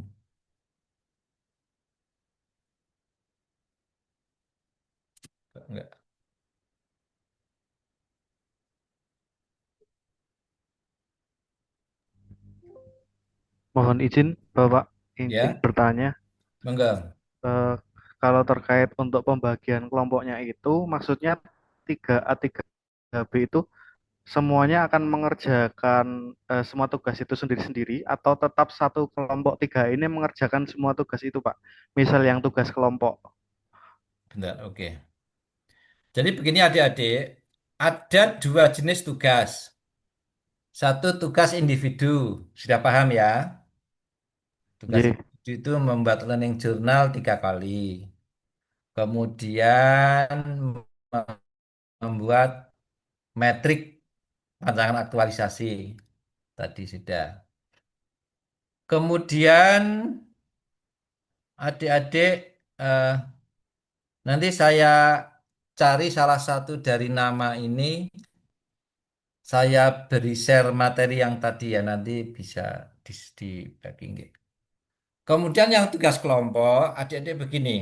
Enggak. Mohon izin Bapak, izin Ya, bertanya. monggo. Eh, Kalau terkait untuk pembagian kelompoknya itu, maksudnya 3A, 3B itu semuanya akan mengerjakan semua tugas itu sendiri-sendiri atau tetap satu kelompok 3 ini mengerjakan semua tugas itu, Pak? Misal yang tugas kelompok. Bentar, oke. Jadi begini adik-adik, ada 2 jenis tugas. Satu tugas individu, sudah paham ya? Tugas Nggih. individu itu membuat learning journal 3 kali. Kemudian membuat metrik rancangan aktualisasi tadi sudah. Kemudian adik-adik eh, nanti saya cari salah satu dari nama ini, saya beri share materi yang tadi ya nanti bisa dibagi. Nggih. Kemudian yang tugas kelompok, adik-adik begini.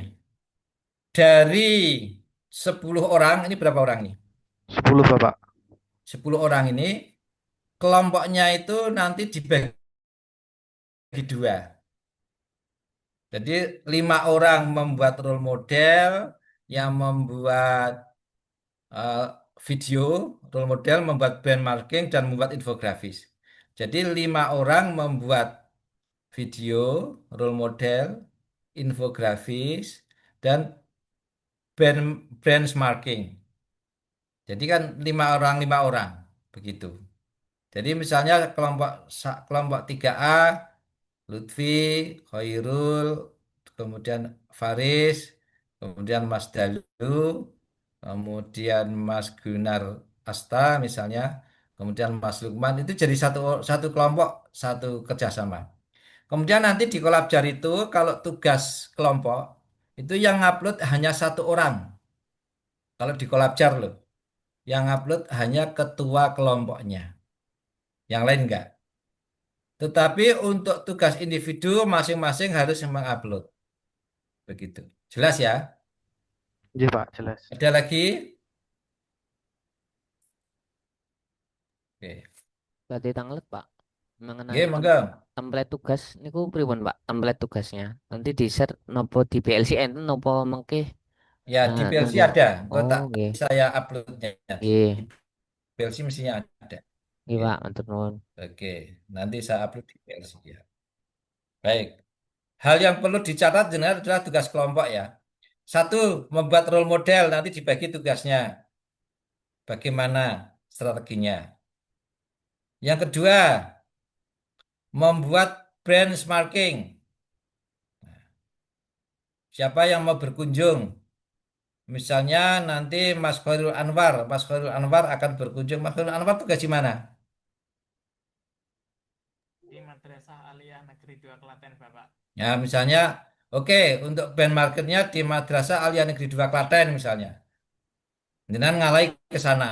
Dari 10 orang, ini berapa orang nih? 10 Bapak. 10 orang ini, kelompoknya itu nanti dibagi dua. Jadi 5 orang membuat role model, yang membuat eh, video, role model, membuat benchmarking, dan membuat infografis. Jadi 5 orang membuat video, role model, infografis, dan benchmarking. Jadi kan 5 orang, begitu. Jadi misalnya kelompok 3A, Lutfi, Khairul, kemudian Faris, kemudian Mas Dalu, kemudian Mas Gunar Asta misalnya, kemudian Mas Lukman itu jadi satu satu kelompok, satu kerjasama. Kemudian nanti di Kolabjar itu kalau tugas kelompok itu yang upload hanya satu orang. Kalau di Kolabjar loh, yang upload hanya ketua kelompoknya, yang lain enggak. Tetapi untuk tugas individu masing-masing harus mengupload. Begitu. Jelas ya? Iya Pak, jelas. Ada lagi? Oke. Berarti tanglet Pak mengenai Oke, monggo. template tugas niku pripun Pak? Template tugasnya. Nanti di-share nopo di PLCN nopo mengke Ya, di PLC nunggu. ada. Kok Oh, tak nggih. saya uploadnya. Di Nggih. PLC mestinya ada. Nggih Oke. Pak, matur nuwun. Oke. Nanti saya upload di PLC ya. Baik. Hal yang perlu dicatat adalah tugas kelompok ya. Satu, membuat role model. Nanti dibagi tugasnya. Bagaimana strateginya. Yang kedua, membuat benchmarking. Siapa yang mau berkunjung? Misalnya nanti Mas Khairul Anwar akan berkunjung. Mas Khairul Anwar tugas di mana? Di Madrasah Aliyah Negeri 2 Klaten, Bapak. Ya, misalnya, oke, untuk benchmarkingnya di Madrasah Aliyah Negeri 2 Klaten misalnya. Jangan ngalai ke sana,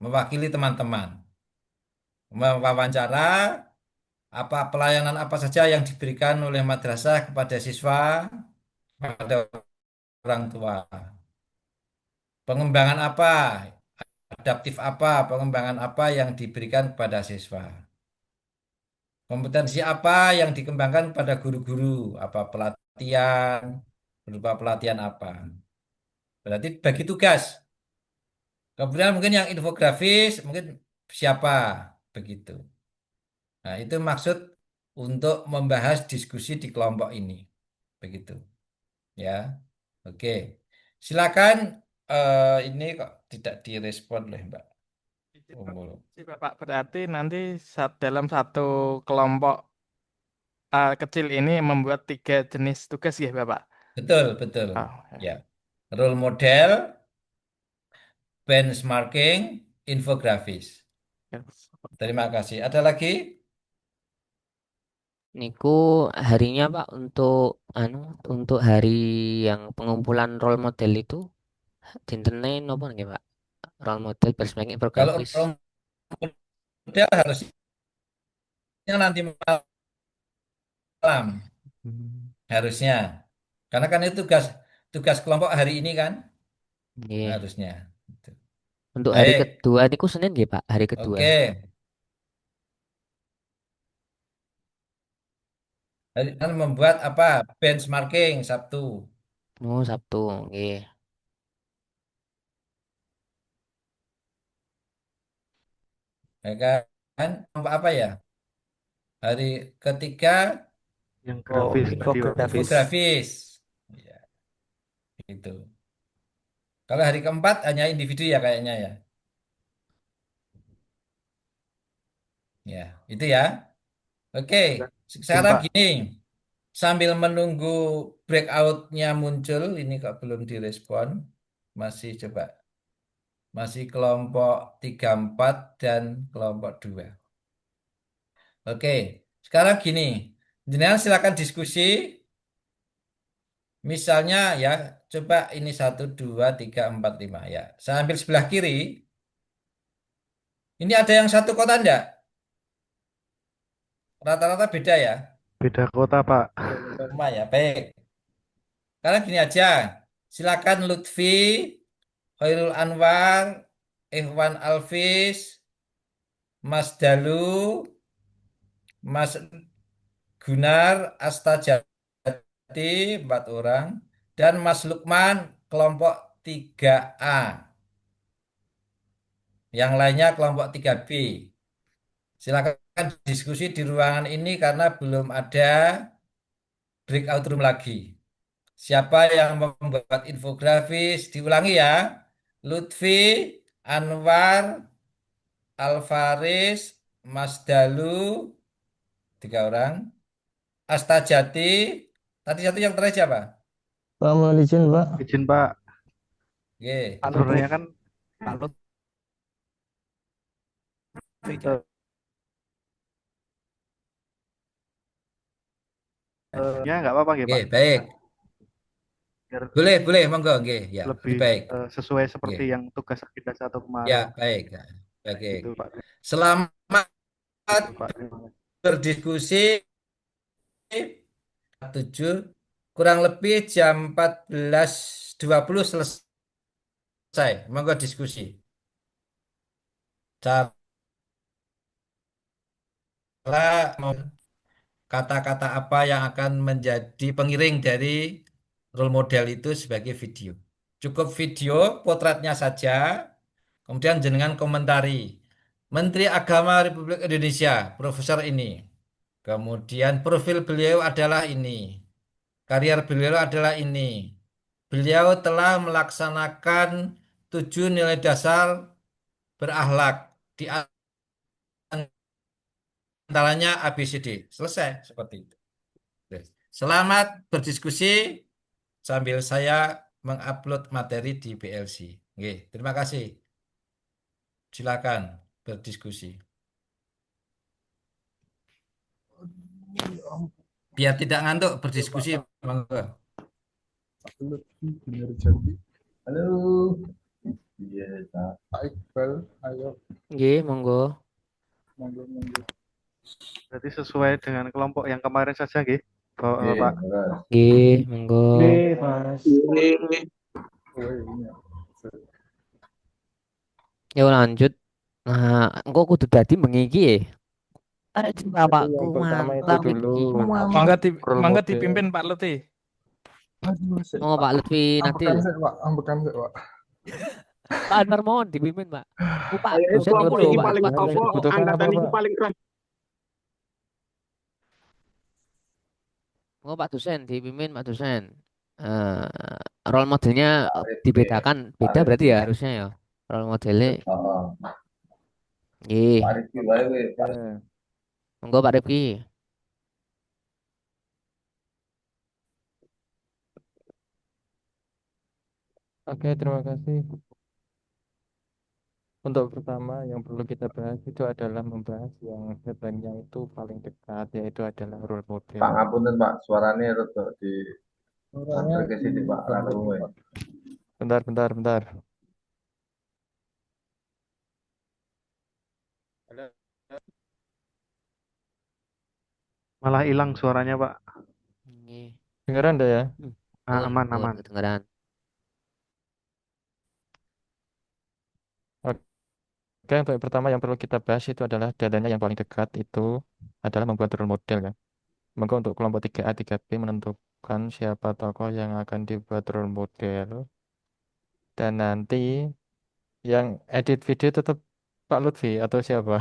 mewakili teman-teman, mewawancara apa pelayanan apa saja yang diberikan oleh madrasah kepada siswa, pada orang tua. Pengembangan apa, adaptif apa, pengembangan apa yang diberikan kepada siswa. Kompetensi apa yang dikembangkan pada guru-guru, apa pelatihan, berupa pelatihan apa. Berarti bagi tugas. Kemudian mungkin yang infografis, mungkin siapa, begitu. Nah, itu maksud untuk membahas diskusi di kelompok ini. Begitu. Ya, oke. Silakan, ini kok tidak direspon oleh Mbak Umbul. Si Bapak, berarti nanti dalam satu kelompok kecil ini membuat 3 jenis tugas ya Bapak? Betul, betul. Oh, Ya. Role model, benchmarking, infografis. ya. Terima kasih. Ada lagi? Niku harinya Pak untuk hari yang pengumpulan role model itu dintene nopo nggih Pak? Role model benchmarking Kalau infografis. role model harusnya nanti malam, Hmm. harusnya. Karena kan itu tugas tugas kelompok hari ini kan, Nggih. harusnya. Gitu. Untuk hari Baik, kedua niku Senin nggih Pak, hari kedua. oke. Kan membuat apa? Benchmarking Sabtu. Oh, Sabtu nggih. Ya kan? Kelompok apa ya? Hari ketiga Yang Oh, grafis tadi Bapak. infografis. infografis. Ya, itu. Kalau hari keempat hanya individu ya kayaknya ya. Ya, itu ya. Oke, Izin sekarang Pak, gini, sambil menunggu breakout-nya muncul, ini kok belum direspon, masih coba Masih kelompok 34 dan kelompok 2. Oke, sekarang gini. Jenengan silakan diskusi. Misalnya ya, coba ini 1, 2, 3, 4, 5 ya. Saya ambil sebelah kiri. Ini ada yang satu kota enggak? Rata-rata beda ya. Beda kota, Pak. Sama ya, baik. Sekarang gini aja. Silakan Lutfi, Khairul Anwar, Ikhwan Alvis, Mas Dalu, Mas Gunar, Astajati, 4 orang, dan Mas Lukman, kelompok 3A. Yang lainnya kelompok 3B. Silakan diskusi di ruangan ini karena belum ada breakout room lagi. Siapa yang membuat infografis? Diulangi ya. Lutfi, Anwar, Alvaris, Mas Dalu, 3 orang. Astajati, tadi satu yang terakhir siapa? Pak, mohon izin, Pak. Izin, Pak. Oke. Pak Sebenarnya kan Lutfi eh, ya nggak apa-apa nggih, Oke, Pak. baik. Biar Boleh, monggo, nggih. Ya, lebih lebih baik. sesuai Oke. seperti yang tugas agenda 1 Ya, kemarin. baik. Oke. Gitu, Pak. Selamat Gitu, Pak. Terima kasih. berdiskusi. 7 kurang lebih jam 14.20 selesai. Monggo diskusi. Cara kata-kata apa yang akan menjadi pengiring dari role model itu sebagai video. Cukup video potretnya saja, kemudian jenengan komentari. Menteri Agama Republik Indonesia, Profesor ini. Kemudian profil beliau adalah ini. Karier beliau adalah ini. Beliau telah melaksanakan 7 nilai dasar berakhlak. Di antaranya ABCD. Selesai seperti itu. Selamat berdiskusi sambil saya mengupload materi di PLC. Oke, terima kasih. Silakan berdiskusi. Biar tidak ngantuk berdiskusi. Monggo. Bener jadi. Halo. Iya, Pak. Pak Iqbal, ayo. Nggih, monggo. Monggo. Berarti sesuai dengan kelompok yang kemarin saja, nggih, Oke, Pak. terus. Nggih, monggo. Oke, Mas. Oh, ini. Yuk lanjut. Nah, engko kudu dadi bengi iki. Itu Bapakku yang pertama itu mantap dulu. iki. Role Mangga model. dipimpin Pak Lutfi. Aduh, sik, Monggo Pak Lutfi Natil. Ambekan sik, Pak. Ambekan sik, Pak. Pak Anwar mohon dipimpin, Pak. Oh, Pak Saya dosen kelompok ngono lho, ini Pak. paling Pak dosen. apa? Dibutuhkan apa, Angkatan ini Pak? paling keras. Monggo Pak dosen dipimpin, Pak dosen. Role modelnya Arif, dibedakan, beda Arif. berarti ya harusnya ya. Role modelnya. Oh, Nggih. Pak Rifki wae weh, Pak. Ya. Monggo Pak Rifki. Oke, terima kasih. Untuk pertama yang perlu kita bahas itu adalah membahas yang headline-nya itu paling dekat, yaitu adalah role model. Pak ngapunten, Pak. Suaranya rada di Suaranya ke sini, Pak. Lalu weh. Bentar. Malah hilang suaranya, Pak. Nggih. Dengeran enggak ya? Aman. Kedengeran. Oke, untuk yang pertama yang perlu kita bahas itu adalah dalilnya yang paling dekat itu adalah membuat role model ya. Maka untuk kelompok 3A, 3B menentukan siapa tokoh yang akan dibuat role model. Dan nanti yang edit video tetap Pak Lutfi atau siapa?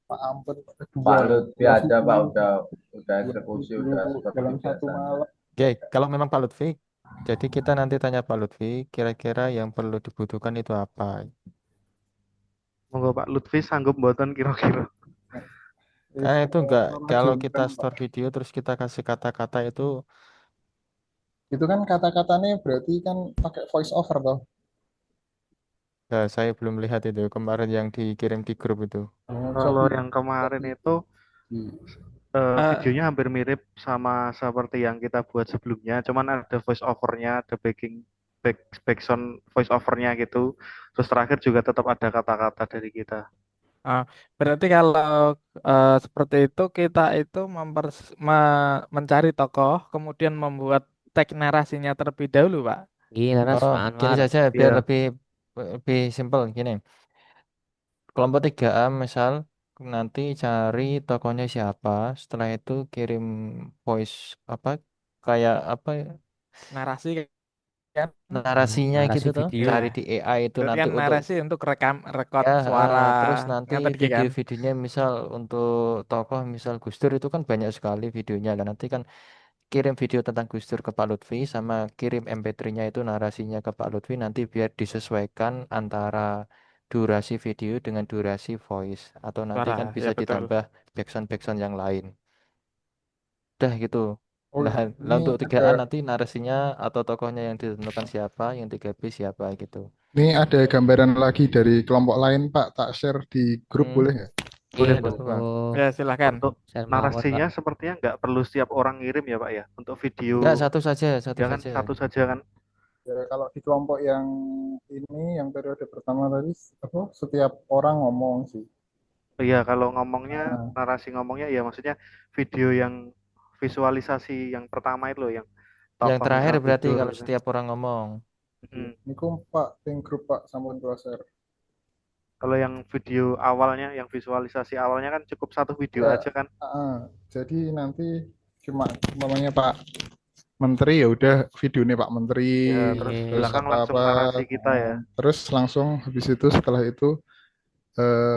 Pak Ampun, Pak Lutfi aja, Pak. Udah eksekusi, udah seperti dalam satu biasanya. malam. Oke, kalau memang Pak Lutfi, jadi kita nanti tanya Pak Lutfi, kira-kira yang perlu dibutuhkan itu apa? Monggo Pak Lutfi sanggup mboten kira-kira. Itu enggak, kalau kita store video terus kita kasih kata-kata itu Itu kan kata-katanya berarti kan pakai voice over toh. Nah, saya belum lihat itu kemarin yang dikirim di grup itu. Kalau yang kemarin itu Hmm. videonya hampir mirip sama seperti yang kita buat sebelumnya, cuman ada voice overnya, ada backsound voice overnya gitu. Terus terakhir juga tetap ada kata-kata dari kita. Berarti kalau seperti itu kita itu mencari tokoh, kemudian membuat teks narasinya terlebih dahulu, Pak. Gila Ras, Oh, Pak gini Anwar. saja biar Iya. lebih simpel gini. Kelompok 3A misal nanti cari tokohnya siapa, setelah itu kirim voice apa kayak apa ya, Narasi kan, narasinya Narasi gitu tuh, video. cari di AI itu berarti nanti kan untuk narasi untuk rekod ya, suara, terus nanti ngeten iki kan. video-videonya misal untuk tokoh misal Gus Dur itu kan banyak sekali videonya kan nanti kan kirim video tentang Gus Dur ke Pak Lutfi sama kirim MP3-nya itu narasinya ke Pak Lutfi nanti biar disesuaikan antara durasi video dengan durasi voice atau nanti kan Suara, ya bisa betul. ditambah backsound yang lain. Udah gitu. Oh, Nah, lah ini untuk ada 3A nanti narasinya atau tokohnya yang ditentukan siapa, yang 3B siapa gitu. gambaran lagi dari kelompok lain, Pak. Tak share di grup Hmm, boleh nggak? Boleh, Iya, boleh. coba. Ya silakan. Untuk share mawar, Pak. narasinya sepertinya nggak perlu setiap orang ngirim ya Pak ya. Untuk video Enggak, satu jangan saja. satu saja kan. Ya, kalau di kelompok yang ini, yang periode pertama tadi, apa, setiap orang ngomong sih. Iya, kalau ngomongnya, Nah, narasi ngomongnya ya maksudnya video yang visualisasi yang pertama itu loh, yang Yang tokoh terakhir misal Gus berarti Dur. kalau setiap orang ngomong. Mm. ini Pak, yang grup Pak, sampun kula share. Kalau yang video awalnya, yang visualisasi awalnya kan cukup satu video Ya, aja kan. jadi nanti cuma namanya Pak Menteri, ya udah videonya Pak Menteri, Ya, terus Iya. terus belakang langsung apa-apa, narasi kita ya. terus langsung habis itu setelah itu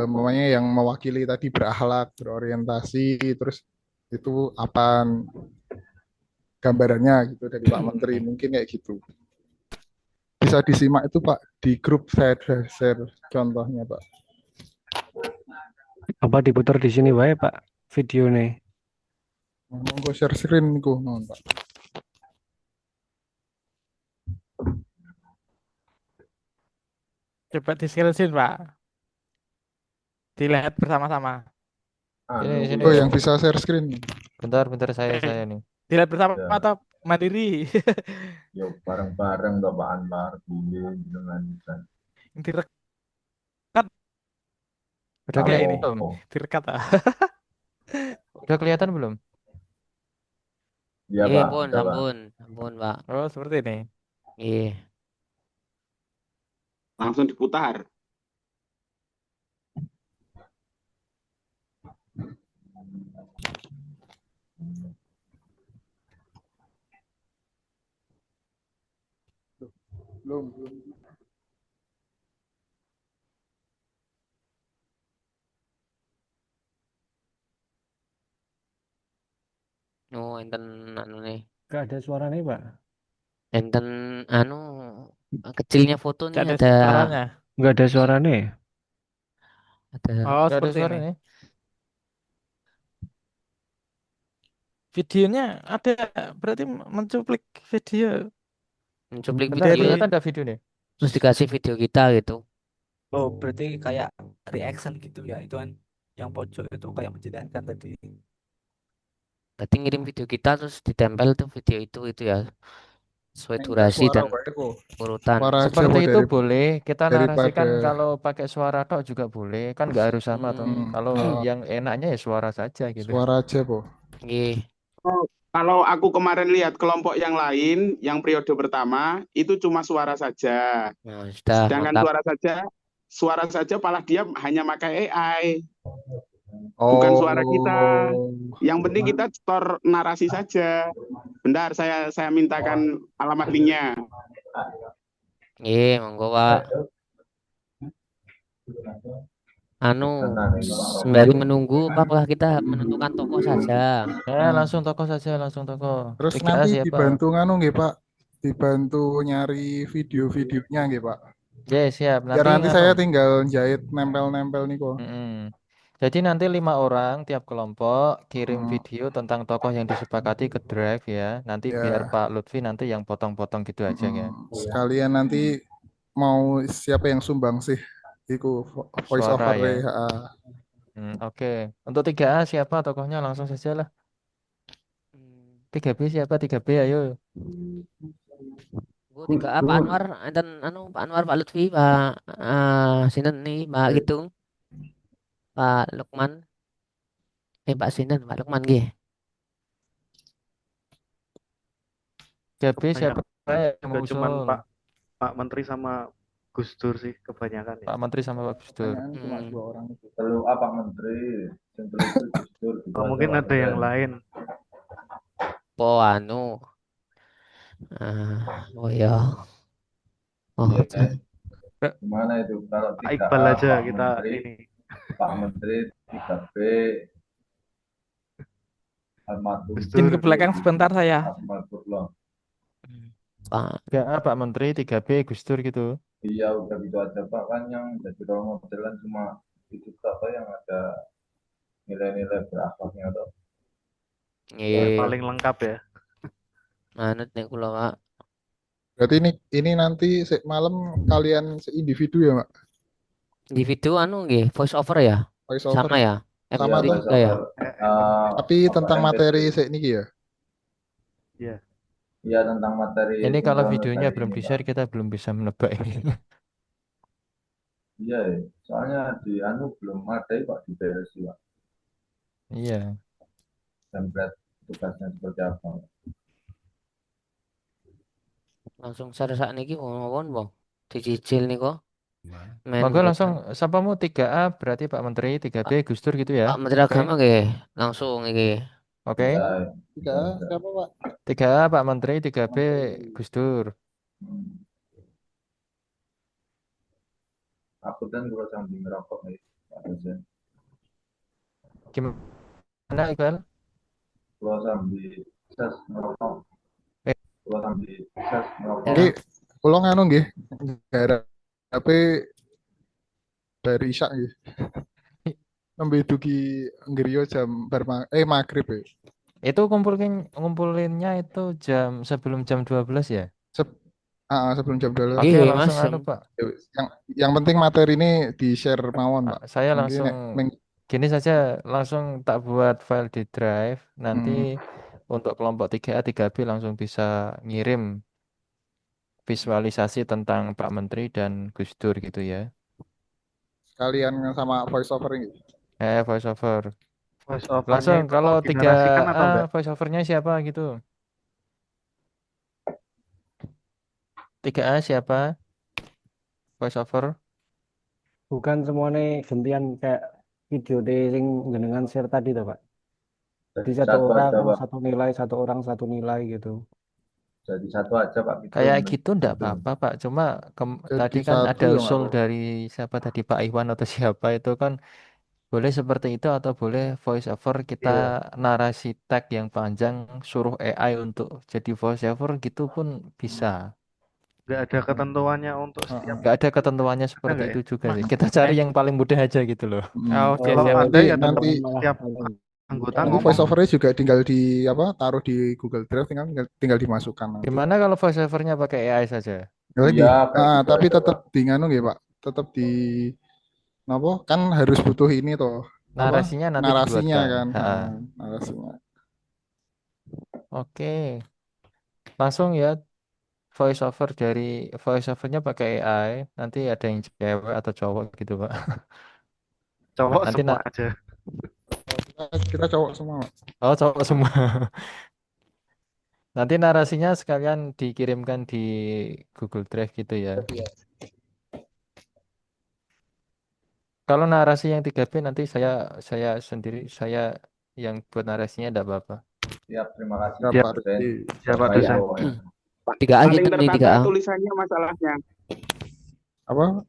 namanya yang mewakili tadi berakhlak, berorientasi, terus itu apa gambarannya gitu dari Pak Menteri, mungkin kayak gitu. Bisa disimak itu Pak di grup, saya share contohnya Pak. Apa diputar di sini wae Pak video nih? Monggo share screen niku mohon Pak. Coba di-screen, Pak. Dilihat bersama-sama. Sini. Oh, yang bisa share screen. Bentar saya nih. Dilihat bersama Ya. atau mandiri? Yo bareng-bareng Bapak Anwar dulu dengan Direkat Udah kayak kelihatan ini. belum? Direkat ah. Udah kelihatan belum? Iya Iya, Pak, pun, udah, Pak. sampun, Pak. Oh, seperti ini. Iya. Langsung diputar. Belum. Oh, enten anu nih. Gak ada suaranya Pak. Enten anu kecilnya foto nih Gak ada ada suaranya. Gak ada suaranya. ada Oh, Gak ada seperti suara ini. nih. Videonya ada, berarti mencuplik video mencuplik Bentar, dari video kelihatan gak video nih? terus dikasih video kita gitu. Oh, berarti kayak reaction gitu ya. Itu kan yang pojok itu kayak menceritakan tadi. Berarti ngirim video kita terus ditempel tuh video itu ya sesuai Enggak durasi suara dan Pak Eko. urutan. Suara aja Seperti Pak, itu boleh. Kita daripada narasikan kalau pakai suara tok juga boleh. Kan nggak harus sama toh. Kalau oh, yang enaknya ya suara saja gitu. suara aja Po. Nggih. Oh, kalau aku kemarin lihat kelompok yang lain, yang periode pertama, itu cuma suara saja. Nah, sudah Sedangkan mantap. suara saja malah dia hanya pakai AI. Bukan Oh, suara kita. Yang penting kita store narasi saja. Bentar, saya mintakan alamat linknya. Nggih, monggo Pak. Anu, sembari menunggu apakah kita menentukan tokoh saja? Langsung toko saja, langsung toko. terus 3A nanti siapa? dibantu nganu nggih Pak, dibantu nyari video-videonya nggih Pak. Ya, siap. Biar nanti nganu. saya tinggal jahit nempel-nempel nih kok. Jadi nanti 5 orang tiap kelompok kirim video tentang tokoh yang disepakati ke Drive ya. Nanti Ya. biar Pak Lutfi nanti yang potong-potong gitu aja ya. Sekalian nanti mau siapa yang sumbang sih? Iku voice Suara over ya. Oke. Untuk 3A siapa tokohnya? Langsung saja lah. 3B siapa? 3B ayo. Bu 3A Pak Anwar, dan Pak Anwar, Pak Lutfi, Pak Sinan nih, Pak Gitung, Pak Lukman, Pak Sinan, Pak Lukman nggih. 3B siapa yang Juga mau cuman usul? Pak Menteri sama Gus Dur sih kebanyakan ya. Pak Menteri sama Pak Gus Dur. Kebanyakan cuma 2 orang itu. Perlu apa Menteri? Yang perlu itu Gus Dur gitu aja, Mungkin Pak ada yang Presiden. lain. Oh ya. Oh, Iya. Gimana itu kalau Pak 3A Iqbal aja Pak kita Menteri, ini. Pak Menteri 3B almarhum Izin ke belakang sebentar saya. Almarhum. Pak. 3A Pak Menteri, 3B Gus Dur gitu. Iya udah gitu aja Pak, kan yang jadi role model kan cuma itu tokoh yang ada nilai-nilai berakhlaknya tuh. Paling lengkap ya. Manut nih kula Pak. Berarti ini nanti malam kalian seindividu ya, Pak? Individu nggih, voice over ya? Voice over. Sama ya? Sama MP3 juga ya? Tapi tentang materi niki ya? Iya. Iya tentang materi. Ini kalau videonya belum di-share kita belum bisa menebak ini. Iya, soalnya di belum ada Pak di BSI Pak. Iya. Template tugasnya seperti apa? Langsung share sak niki mawon, Bang. Dicicil niku. Monggo langsung sapamu 3A berarti Pak Menteri, 3B Gus Dur gitu ya. Pak Menteri Agama nggih, langsung iki. Oke. 3A siapa, Pak? 3A Pak Menteri, 3B Gus Dur. Aku kan kalau sambil ngerokok nih, Pak Presiden. Gimana Iqbal? Kalau sambil ses ngerokok. Kalau sambil ses ngerokok. Nggih, kula nganu nggih. Tapi dari Isya nggih. Nembe dugi ngriyo jam maghrib ya. Itu ngumpulinnya itu sebelum jam 12 ya? Sebelum jam 12. Oke, langsung Pak. Yang penting materi ini di-share mawon, Pak. Saya langsung gini saja, langsung tak buat file di drive. Nanti untuk kelompok 3A, 3B langsung bisa ngirim visualisasi tentang Pak Menteri dan Gus Dur gitu ya. Sekalian sama voice over ini. Voice over. Voice over-nya Langsung itu kalau mau dinarasikan apa 3A enggak? voice over-nya siapa gitu? 3A siapa? Voice over? Bukan semuanya gantian kayak video sing jenengan share tadi tuh, Pak. Jadi satu orang satu nilai, satu orang satu nilai gitu. Jadi satu aja Pak. Kayak gitu enggak apa-apa Pak. Cuma tadi kan ada usul dari siapa tadi, Pak Iwan atau siapa itu kan boleh seperti itu atau boleh voice over kita narasi tag yang panjang suruh AI untuk jadi voice over gitu pun bisa. Nggak ada ketentuannya untuk setiap. Nggak ada ketentuannya seperti itu juga sih. Kita cari yang paling mudah aja gitu loh. Oke, kalau ada ya nanti setiap anggota nanti voice overnya juga tinggal taruh di Google Drive, tinggal dimasukkan. Gimana kalau voice overnya pakai AI saja? Tapi tetap di nganu nggih, Pak. Tetap di kan harus butuh ini toh. Narasinya nanti narasinya dibuatkan. kan. Narasinya. Oke. Langsung ya voice overnya pakai AI. Nanti ada yang cewek atau cowok gitu, Pak. Cowok nanti semua aja. Kita cowok semua. Oh, cowok semua. Nanti narasinya sekalian dikirimkan di Google Drive gitu ya. Kalau narasi yang 3B nanti saya sendiri yang buat narasinya enggak apa-apa. Siap, terima kasih. Siap, Pak dosen. 3A gitu nih 3A. Tulisannya masalahnya. Apa?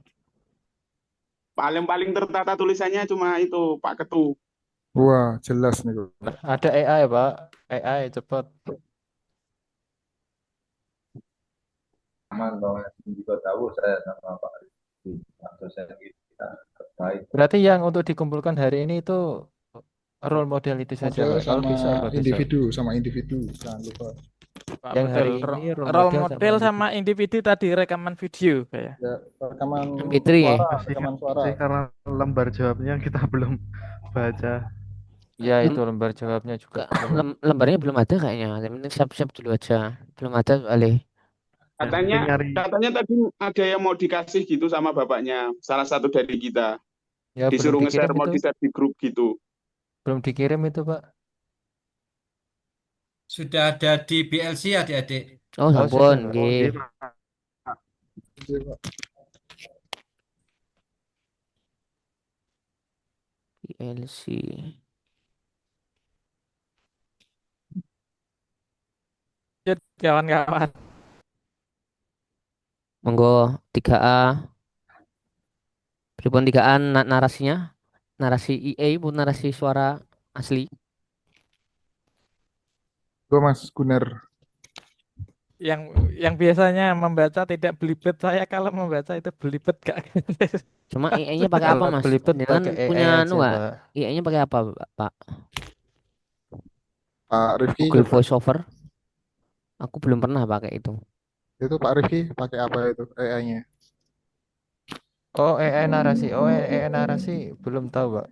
Paling tertata tulisannya cuma itu Pak Ketu. Wah, jelas nih. Ada AI, Pak. AI cepat. Aman banget, juga tahu saya sama Pak Rizky atau saya kita terbaik. Berarti yang untuk dikumpulkan hari ini itu role model itu saja, Pak. Kalau bisa individu, sama individu, jangan lupa. Pak, Yang betul. hari ini role Role model sama model sama individu. individu tadi rekaman video kayak. Ya, rekaman MP3 ya. suara, Masih, rekaman suara. masih karena lembar jawabnya kita belum baca. Ya itu Lem- lembar jawabnya juga belum. lembarnya belum ada kayaknya. Yang penting siap-siap dulu aja. Belum ada soalnya. Yang penting Katanya nyari. katanya tadi ada yang mau dikasih gitu sama bapaknya, salah satu dari kita. Ya belum Disuruh dikirim nge-share, mau itu. di-share di grup gitu. Belum dikirim itu, Pak. Sudah ada di BLC adik-adik. Oh, Oh sudah, sampun, Pak. Oh, nggih. iya, Pak. Iya, Pak. PLC. Yuk, kawan-kawan. Monggo 3A. Pripun 3A narasinya? Narasi EA pun narasi suara asli. Gue Mas Guner. Yang yang biasanya membaca tidak belibet, saya kalau membaca itu belibet gak? Cuma EA-nya pakai apa, Kalau Mas? belibet Jangan pakai punya AI anu aja, nggak? Pak. EA-nya pakai apa, Pak? Pak Rifki Google coba. Voice Over. Aku belum pernah pakai itu. Itu Pak Rifki pakai apa itu AI-nya? Oh, AI narasi. Oh, AI narasi belum tahu, Pak.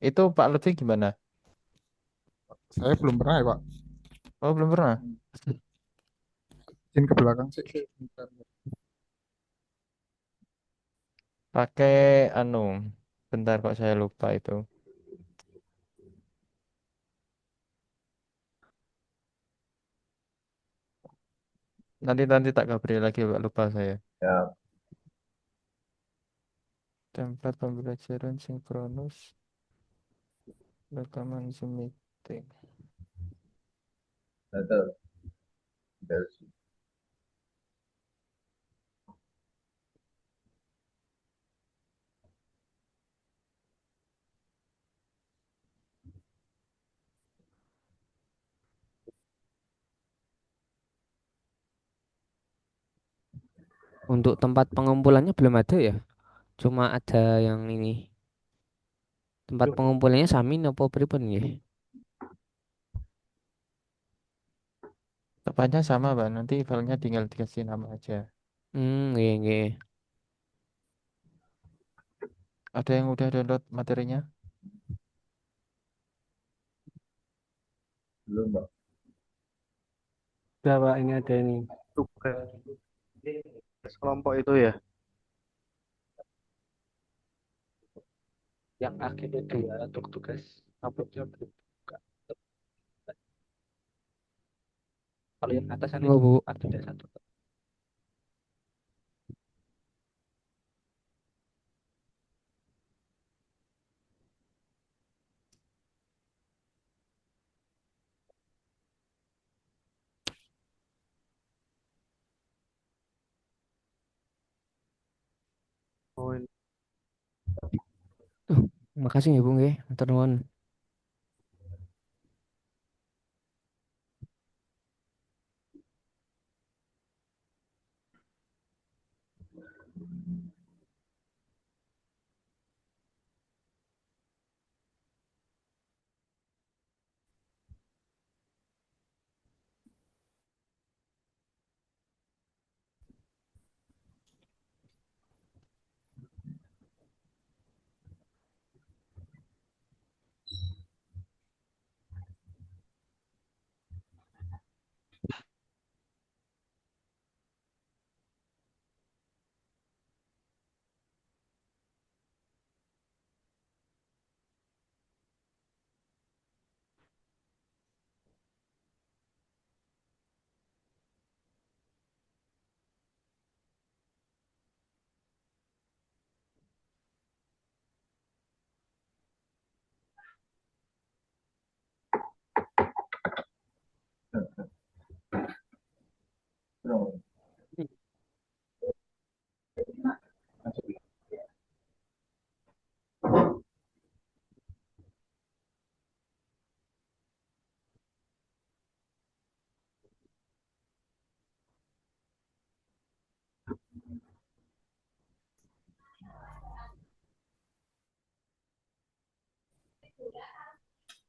Itu Pak Lutfi gimana? Saya belum pernah ya, Pak. Oh, belum pernah. Izin ke belakang sih. Bentar. Pakai anu. Bentar kok saya lupa itu. Nanti nanti tak kabari lagi, Pak. Lupa saya. Ya, Template pembelajaran sinkronus rekaman Zoom meeting. betul. BLC. Untuk tempat pengumpulannya belum ada ya? Cuma ada yang ini. Tempat pengumpulannya Samin apa pripun ya? Tepatnya sama, Pak. Nanti filenya tinggal dikasih nama aja. Nggih, nggih. Ada yang udah download materinya? Belum, Pak. Udah, Pak, ini ada ini. Tugas kelompok itu ya. Yang akhirnya dua untuk tugas uploadnya belum buka. Kalau yang atas ada Oh, Bu. ada satu. Oh, ini. Makasih ya, Bu nggih. Matur nuwun. Belum.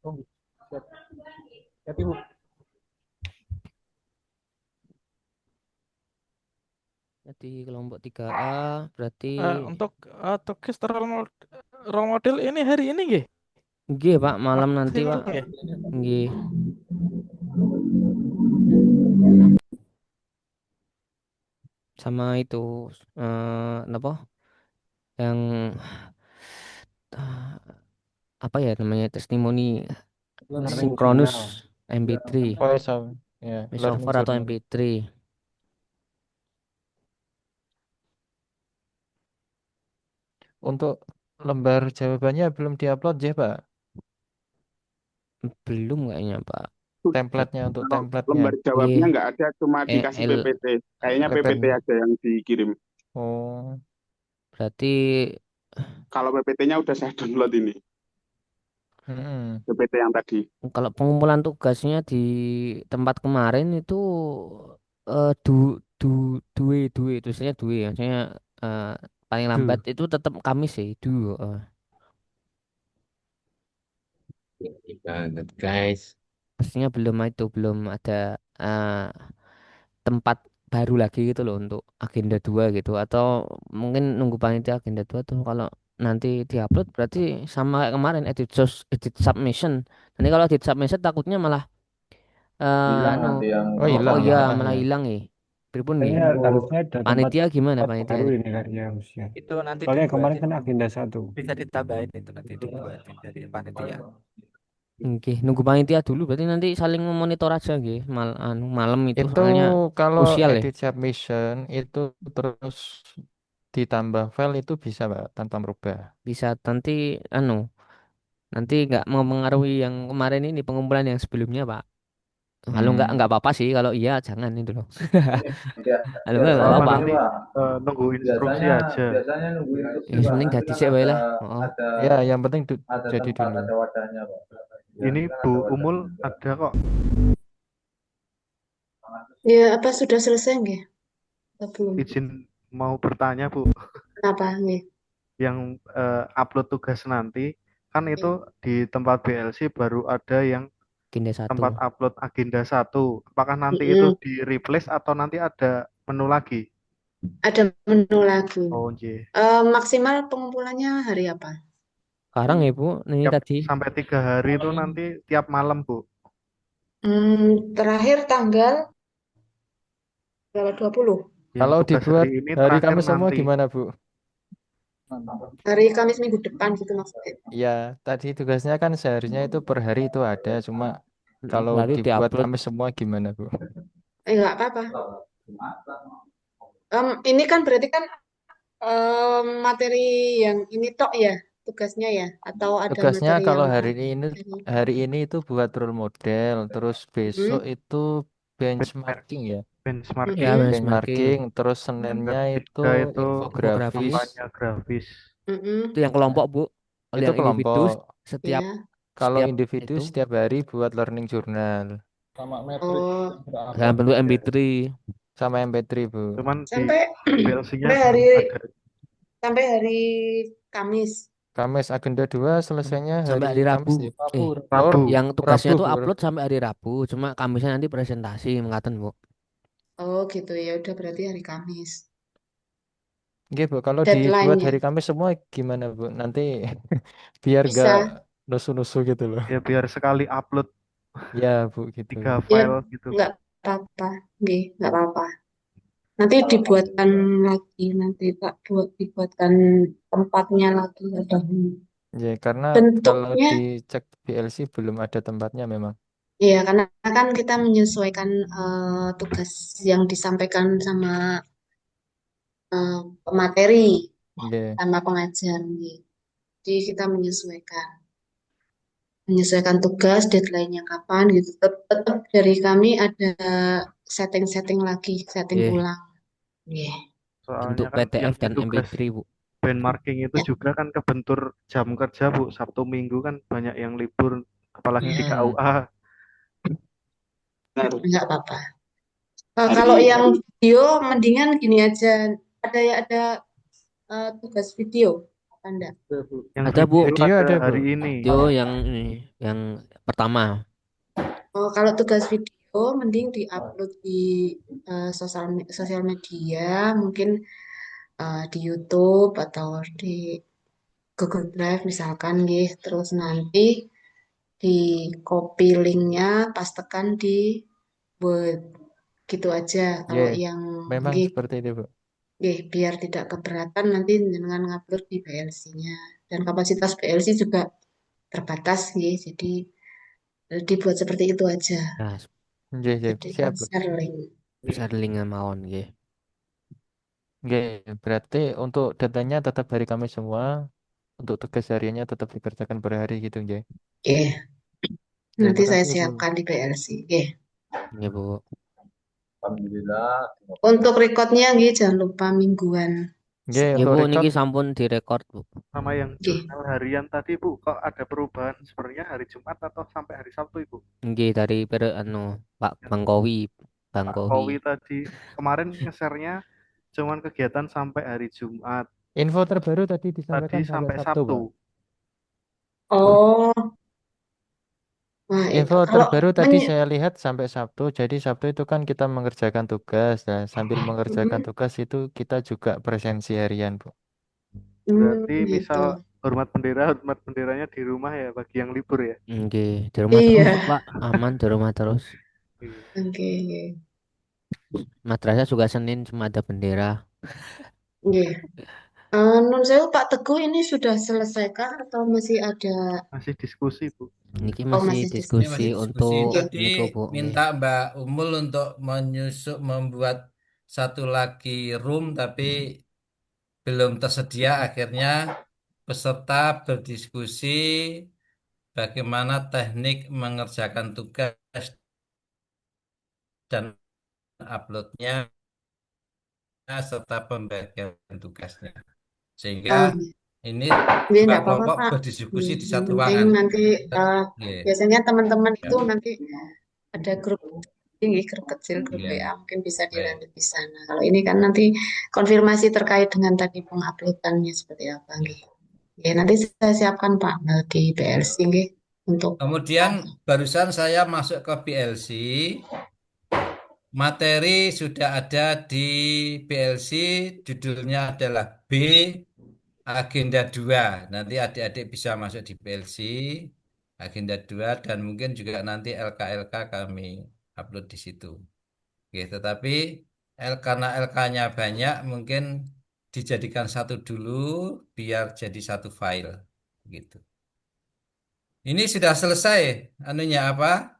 Oh, siap. Siap, Ibu. di kelompok 3A berarti Untuk tugas role model ini hari ini nggih. nggih Pak, malam nanti Maksimal Pak. nggih. Nggih. Sama itu apa? Yang eh, apa ya namanya testimoni Learning sinkronus journal. MP3, Voice of ya, learning voiceover atau journal. MP3. Untuk lembar jawabannya belum diupload ya, Pak? Belum kayaknya Pak. Template-nya untuk Kalau template-nya. lembar jawabnya Nggih, nggak ada, cuma dikasih L PPT. Kayaknya PPT PPT. aja yang dikirim. Oh, berarti Kalau PPT-nya udah saya download ini, mm-mm. PPT yang tadi. kalau pengumpulan tugasnya di tempat kemarin itu du du due tulisannya due, maksudnya eh, paling lambat Duh. itu tetap Kamis sih, Banget guys. pastinya belum ada eh, tempat baru lagi gitu loh untuk agenda 2 gitu, atau mungkin nunggu panitia agenda 2 tuh kalau nanti diupload berarti sama kayak kemarin edit submission. Nanti kalau edit submission takutnya malah Hilang anu nanti yang Oh, oh hilang iya ya. malah Ya. hilang nih. Pripun nih? Kayaknya harusnya ada tempat Panitia gimana baru panitianya? ini kayaknya harusnya. Itu nanti Soalnya kemarin dibuatin, kan agenda 1. bisa ditambahin itu nanti dibuatin dari panitia. Oke, nunggu panitia dulu berarti nanti saling memonitor aja nggih. Malam itu Itu soalnya kalau krusial ya. edit submission itu terus ditambah file itu bisa, Pak, tanpa merubah. Bisa nanti nggak mempengaruhi yang kemarin ini pengumpulan yang sebelumnya, Pak. Kalau nggak apa-apa sih, kalau iya jangan itu loh. Biar, Kalau nggak Sama apa-apa. biasanya ini nanti Pak, nunggu instruksi biasanya aja. biasanya nunggu instruksi Yang Pak. penting Nanti jadi kan sih bae ada lah. Oh. ada Ya, yang penting ada jadi tempat, dulu. ada wadahnya Pak. Ini Biasanya kan Bu ada Umul wadahnya. ada kok. Ya, apa sudah selesai nggih? Atau belum? Izin mau bertanya Bu, Kenapa nggih? yang upload tugas nanti kan itu di tempat BLC baru ada yang Agenda tempat 1. upload agenda 1. Apakah nanti itu Mm-mm. di replace atau nanti ada menu lagi? Ada menu lagi. Oh, nggih. Maksimal pengumpulannya hari apa? Sekarang ya, Bu, ini Tiap tadi sampai 3 hari itu nanti tiap malam Bu. Terakhir tanggal berapa? 20. Ya, Kalau tugas dibuat hari ini hari terakhir Kamis semua nanti. gimana, Bu? Hari Kamis minggu depan gitu maksudnya. Ya, tadi tugasnya kan seharusnya itu per hari itu ada, cuma kalau baru dibuat diupload. Kamis semua gimana, Bu? Enggak apa-apa. Ini kan berarti kan materi yang ini tok ya tugasnya ya, atau ada Tugasnya materi kalau yang hari ini itu buat role model, terus besok itu benchmarking ya. Benchmarking. Ya, benchmarking. Benchmarking, terus Seninnya itu Ketiga itu infografis. kampanye grafis. Itu yang kelompok, Bu. Kalau Itu yang individu kelompok. setiap ya. Kalau setiap individu itu setiap hari buat learning journal Sama metrik Oh, dalam bentuk MP3. sama MP3, Bu. Cuman di sampai BLC-nya sampai hari belum ada. sampai hari Kamis. Kamis agenda 2 selesainya Sampai hari hari Rabu. Kamis ya. Rabu. Yang tugasnya Rabu, tuh Bu. upload sampai hari Rabu, cuma Kamisnya nanti presentasi mengatakan, Bu. Oh gitu ya, udah berarti hari Kamis. Oke, Bu, kalau dibuat Deadline-nya hari Kamis semua gimana, Bu? Nanti biar bisa. gak nusu-nusu gitu loh. Ya biar sekali upload Ya, Bu, gitu. 3 Ya, file gitu. nggak apa-apa. Nggak apa-apa. Nanti dibuatkan lagi, nanti tak dibuatkan tempatnya lagi ada Ya, karena kalau bentuknya. dicek BLC belum ada tempatnya memang. Iya, karena kan kita menyesuaikan tugas yang disampaikan sama pemateri, Oke. sama pengajar. Gitu. Jadi kita menyesuaikan tugas, deadline-nya kapan gitu. Tetap dari kami ada setting lagi, setting Iya. ulang. Iya. Bentuk Soalnya kan yang PDF dan tugas MP3, Bu. benchmarking itu Ya. juga kan kebentur jam kerja Bu. Sabtu Minggu kan banyak yang libur, apalagi di KUA. Nggak apa-apa. Kalau yang video, mendingan gini aja. Ada tugas video, apa enggak? Yang Ada, Bu. Video ada, Bu. hari ini. Video yang ini, yang pertama. Kalau tugas video mending diupload di sosial media, mungkin di YouTube atau di Google Drive misalkan gitu. Terus nanti di copy linknya pas tekan di Word gitu aja. Ya, Kalau yang memang nggih, seperti itu, Bu. nggih, biar tidak keberatan nanti dengan ngupload di PLC-nya. Dan kapasitas PLC juga terbatas nggih, jadi dibuat seperti itu aja. Nah, Jadi kan Siap, Bu. share link. share link mawon nggih. Oke, berarti untuk datanya tetap dari kami semua, untuk tugas hariannya tetap dikerjakan per hari gitu, nggih. Oke, nanti Terima saya kasih, Bu. siapkan di PLC. Oke. Nggih, Bu. Alhamdulillah. Untuk recordnya nggih jangan lupa mingguan. Nggih, Nggih, untuk Bu, record niki sampun direkord, Bu. Sama yang Nggih. jurnal harian tadi Bu, kok ada perubahan sebenarnya hari Jumat atau sampai hari Sabtu Ibu? Nggih dari Pak Yang Bang Kowi, Bang Pak Kowi. Kowi tadi kemarin nge-share-nya cuman kegiatan sampai hari Jumat, info terbaru tadi tadi disampaikan sampai sampai Sabtu, Pak. Sabtu. Oh, wah itu Info kalau terbaru tadi saya lihat sampai Sabtu. Jadi Sabtu itu kan kita mengerjakan tugas. Dan sambil mengerjakan Mm, tugas itu kita juga presensi harian, Bu. Berarti gitu. misal hormat benderanya di rumah ya bagi yang libur ya. Nggih, di rumah terus Iya. kok, Pak. Aman di rumah terus. Iya. Oke. Madrasah juga Senin cuma ada bendera. Oke. Nun sewu Pak Teguh ini sudah selesaikah atau masih ada? Masih diskusi Bu. Niki Oh, masih masih Ini diskusi masih diskusi. diskusi. untuk Oke. Tadi niku, Bu. minta Mbak Umul untuk membuat satu lagi room, tapi belum tersedia. Akhirnya peserta berdiskusi bagaimana teknik mengerjakan tugas dan uploadnya serta pembagian tugasnya. Sehingga Oh, ini dia dua enggak apa-apa kelompok Pak. berdiskusi di Yang satu penting ruangan. nanti Iya, biasanya teman-teman ya, itu nanti ada grup tinggi, grup kecil, grup iya, WA mungkin bisa baik. dilanjut di sana. Kalau ini kan nanti konfirmasi terkait dengan tadi penguploadannya seperti apa nggih. Ya, nanti saya siapkan Pak di PLC nggih untuk Kemudian barusan saya masuk ke PLC, materi sudah ada di PLC, judulnya adalah B Agenda 2. Nanti adik-adik bisa masuk di PLC Agenda 2 dan mungkin juga nanti LK-LK kami upload di situ. Oke, tetapi karena LK-nya banyak mungkin dijadikan satu dulu biar jadi satu file gitu. Ini sudah selesai anunya apa?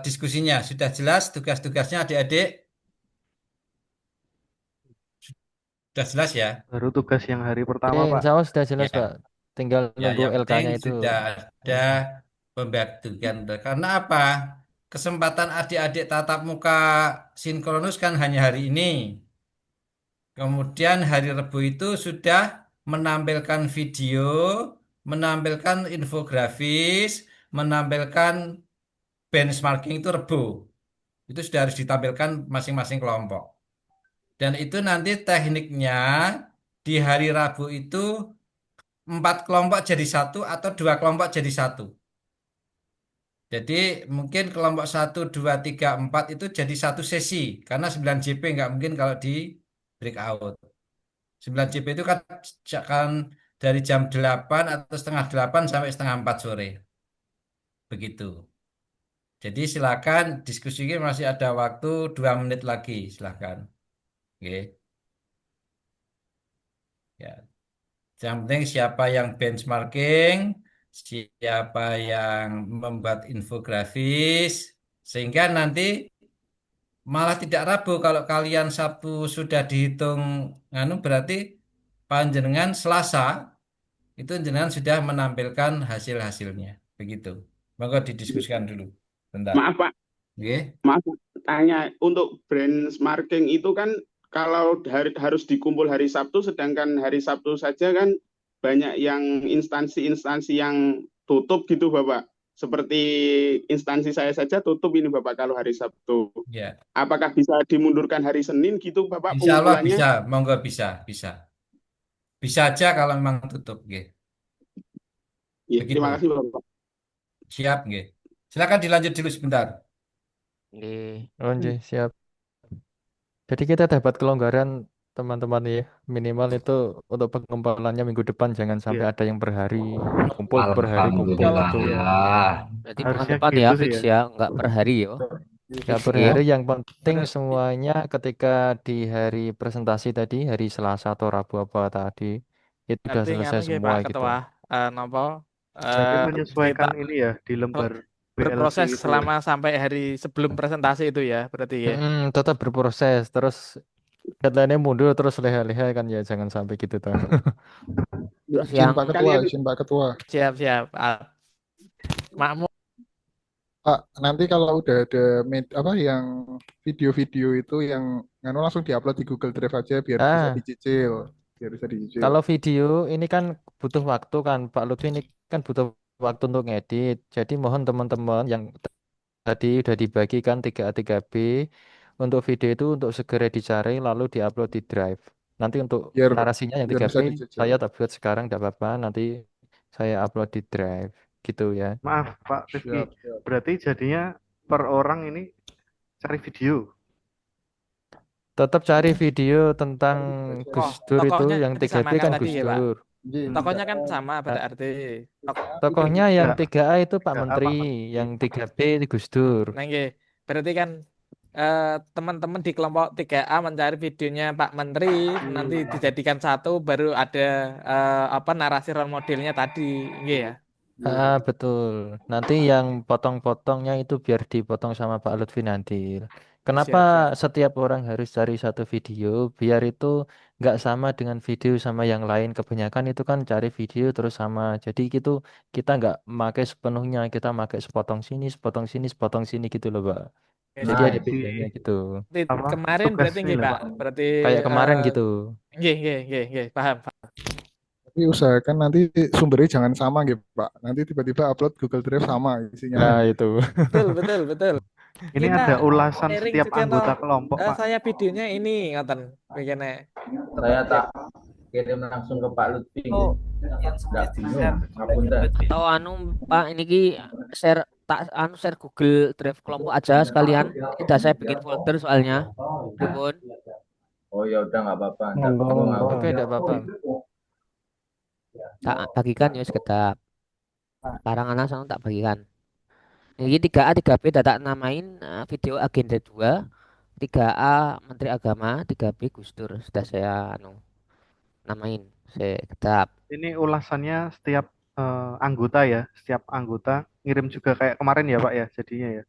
Diskusinya sudah jelas tugas-tugasnya adik-adik sudah jelas ya. Baru tugas yang hari pertama Pak. Insya Allah sudah jelas, Ya. Pak. Tinggal Ya, nunggu yang penting LK-nya itu. sudah ada pembagian. Karena apa? Kesempatan adik-adik tatap muka sinkronus kan hanya hari ini. Kemudian hari Rabu itu sudah menampilkan video, menampilkan infografis, menampilkan benchmarking itu Rabu. Itu sudah harus ditampilkan masing-masing kelompok. Dan itu nanti tekniknya di hari Rabu itu 4 kelompok jadi satu atau 2 kelompok jadi satu. Jadi mungkin kelompok 1, 2, 3, 4 itu jadi satu sesi. Karena 9 JP nggak mungkin kalau di breakout. 9 JP itu kan dari jam 8 atau setengah 8 sampai setengah 4 sore. Begitu. Jadi silakan diskusi ini masih ada waktu 2 menit lagi. Silakan. Oke. Ya. Yang penting siapa yang benchmarking, siapa yang membuat infografis, sehingga nanti malah tidak ragu kalau kalian Sabtu sudah dihitung, berarti panjenengan Selasa itu jenengan sudah menampilkan hasil-hasilnya. Begitu. Monggo didiskusikan dulu. Bentar. Maaf Pak, Oke. maaf tanya untuk benchmarking itu kan kalau harus dikumpul hari Sabtu, sedangkan hari Sabtu saja kan banyak yang instansi-instansi yang tutup gitu Bapak. Seperti instansi saya saja tutup ini Bapak kalau hari Sabtu. Ya. Apakah bisa dimundurkan hari Senin gitu Bapak Insya Allah pengumpulannya? bisa. Monggo bisa. Bisa aja kalau memang tutup. Oke. Ya, Begitu. terima kasih Bapak. Siap, nggih. Silakan dilanjut dulu sebentar. Nggih. Oh, nggih, siap. Jadi kita dapat kelonggaran teman-teman ya. Minimal itu untuk pengumpulannya minggu depan jangan sampai Iya, ada yang per hari kumpul Kalau gitu. iya. Berarti bukan Harusnya depan ya gitu sih fix ya. ya, nggak per hari yo. Ya Fix per nggih. hari yang penting berarti semuanya ketika di hari presentasi tadi, hari Selasa atau Rabu apa tadi, itu sudah berarti selesai nganu nggih semua Pak gitu. Ketua, napa Berarti eh, kita menyesuaikan ini ya di lembar BLC berproses itu ya. selama sampai hari sebelum presentasi itu ya, berarti ya. Tetap berproses, terus deadline-nya mundur terus leha-leha kan ya jangan sampai gitu tuh. Ya, Terus izin yang Pak Ketua, Kalian izin Pak Ketua. Siap-siap. Makmum. Pak, nanti kalau udah ada apa yang video-video itu yang nganu langsung diupload di Google Drive aja biar bisa Ah, dicicil, biar bisa dicicil. kalau video ini kan butuh waktu kan, Pak Lutfi ini kan butuh waktu untuk ngedit. Jadi mohon teman-teman yang tadi udah dibagikan 3A 3B untuk video itu untuk segera dicari lalu diupload di Drive. Nanti untuk Biar narasinya yang biar 3B bisa dicicil. saya tak buat sekarang tidak apa-apa, nanti saya upload di Drive gitu ya. Maaf Pak Rifki, Siap, siap. berarti jadinya per orang ini cari video. Tetap cari video tentang Gus Dur itu Tokohnya yang 3B disamakan kan tadi Gus ya Pak. Dur. Tokohnya kan sama Nah, berarti. tokohnya yang Enggak, 3A itu Pak enggak Menteri, apa yang 3B itu Gus Dur. Nah, nggih. Berarti kan teman-teman di kelompok 3A mencari videonya Pak Menteri, nanti dijadikan satu, baru ada apa narasi role modelnya tadi, nggih ya. Betul. Nanti yang potong-potongnya itu biar dipotong sama Pak Lutfi nanti. Kenapa Siap-siap. setiap orang harus cari satu video? Biar itu nggak sama dengan video sama yang lain. Kebanyakan itu kan cari video terus sama. Jadi gitu kita nggak pakai sepenuhnya. Kita pakai sepotong sini, sepotong sini gitu loh, Pak. Oke, Jadi Nah, ada siap. di bedanya gitu. apa Kemarin tugas berarti ini nggih lah Pak. Pak. Berarti Kayak kemarin gitu. nggih, paham. Tapi usahakan nanti sumbernya jangan sama gitu, Pak. Nanti tiba-tiba upload Google Drive sama isinya. Nah, itu. Betul. Ini Kita ada ulasan sharing setiap juga anggota no. kelompok Pak. Saya videonya ini ngoten begini. Saya tak kirim langsung ke Pak Lutfi. Oh, yang Nggak sudah bingung, di-share ngapunten. Atau anu Pak ini ki share share Google Drive kelompok aja sekalian. Udah saya bikin folder soalnya. Pripun? Oh ya udah nggak apa-apa. Nggak Monggo, bingung monggo. aku. Oke, tidak apa-apa. Tak bagikan ya sekedap. Sekarang anak saya tak bagikan. Ini 3A 3B tak namain video agenda 2. 3A Menteri Agama, 3B Gus Dur. Sudah saya anu namain. Saya kedap. Ini ulasannya setiap anggota ya, setiap anggota ngirim juga kayak kemarin ya Pak ya, jadinya ya.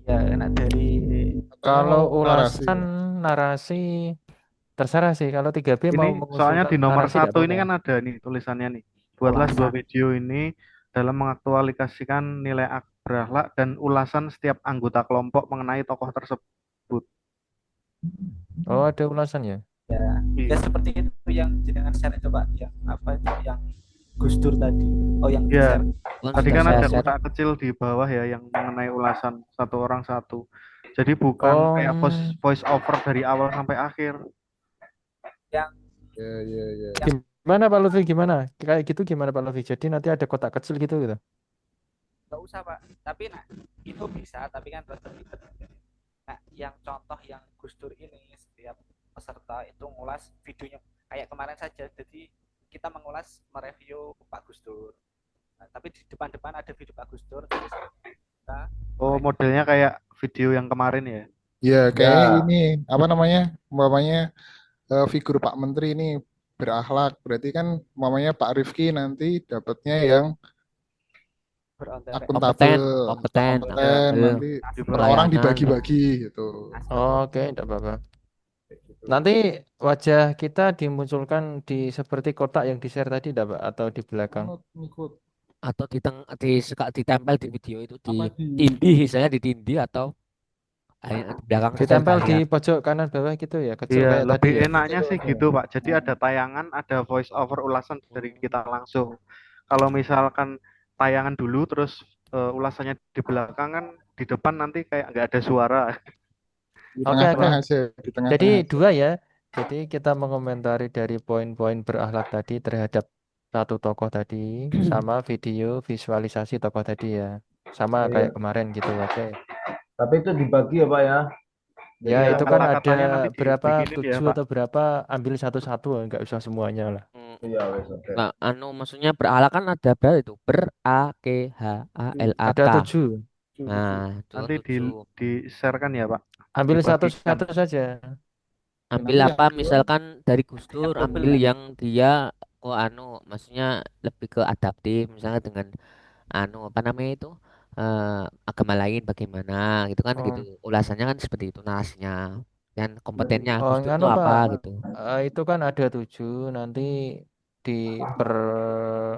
Ya, enak dari Kalau Atau narasi. ulasan narasi terserah sih. Kalau 3B mau Ini soalnya mengusulkan di nomor narasi tidak 1 ini apa-apa. kan ada nih tulisannya nih. Buatlah sebuah video ini dalam mengaktualisasikan nilai berakhlak dan ulasan setiap anggota kelompok mengenai tokoh tersebut. Oh, ada ulasan ya? ya Iya. seperti itu yang jenengan share coba yang apa itu yang Gus Dur tadi. Oh, yang Ya, di-share. tadi Sudah kan saya ada share. kotak kecil di bawah ya yang mengenai ulasan satu orang satu. Jadi bukan Oh, kayak voice over dari awal sampai akhir. Yang Ya. gimana Pak Lutfi? Gimana? Kayak gitu gimana Pak Lutfi? Jadi nanti ada kotak kecil gitu gitu. nggak usah Pak. Tapi nah itu bisa, tapi kan tetap ribet. Nah, yang contoh yang Gus Dur ini setiap peserta itu ngulas videonya kayak kemarin saja. Jadi kita mengulas mereview Pak Gus Dur. Nah, tapi di depan-depan ada video Pak Gus Dur. Terus kita Oh, modelnya kayak video yang kemarin ya. Ya, kayaknya Ya. ini apa namanya? Umpamanya figur Pak Menteri ini berakhlak. Berarti kan umpamanya Pak Rifki nanti dapatnya yang berontek akuntabel, kompeten, kompeten, akuntabel, nanti per orang pelayanan. dibagi-bagi gitu. Oke, tidak apa-apa. Nanti wajah kita dimunculkan di seperti kotak yang di-share tadi tidak Pak? Atau di belakang? Ngikut. Atau ditempel di video itu di Apa di tindih, saya di tindih atau di belakang saja Ditempel di sekalian. pojok kanan bawah gitu ya, kecil Iya, kayak tadi lebih ya. enaknya sih gitu, Pak. Jadi ada tayangan, ada voice over ulasan dari kita langsung. Kalau misalkan tayangan dulu terus ulasannya di belakang kan di depan nanti kayak nggak ada suara. di Oke, tengah-tengah oke. aja, di Jadi tengah-tengah aja. dua ya. Jadi kita mengomentari dari poin-poin berakhlak tadi terhadap satu tokoh tadi sama video visualisasi tokoh tadi ya. Sama kayak kemarin gitu. Oke. Tapi itu dibagi ya Pak ya. Ya Jadi itu aku kan ada Kata-katanya nanti berapa dibikinin ya, 7 Pak. atau berapa ambil satu-satu, nggak usah semuanya lah. iya wes oke. Nah, maksudnya berala kan ada berapa itu? Ber A K H A L A Ada K. 7. Nah, itu Nanti 7. di-share-kan ya, Pak. Ambil Dibagikan. satu-satu saja. Ambil Nanti yang apa? kedua Misalkan dari Gus yang Dur, ambil dokumen. yang dia maksudnya lebih ke adaptif, misalnya dengan apa namanya itu agama lain bagaimana gitu kan gitu. Oh, Ulasannya kan seperti itu narasinya. Dan kompetennya oh Gus Dur nganu itu Pak, apa gitu. itu kan ada 7 nanti di per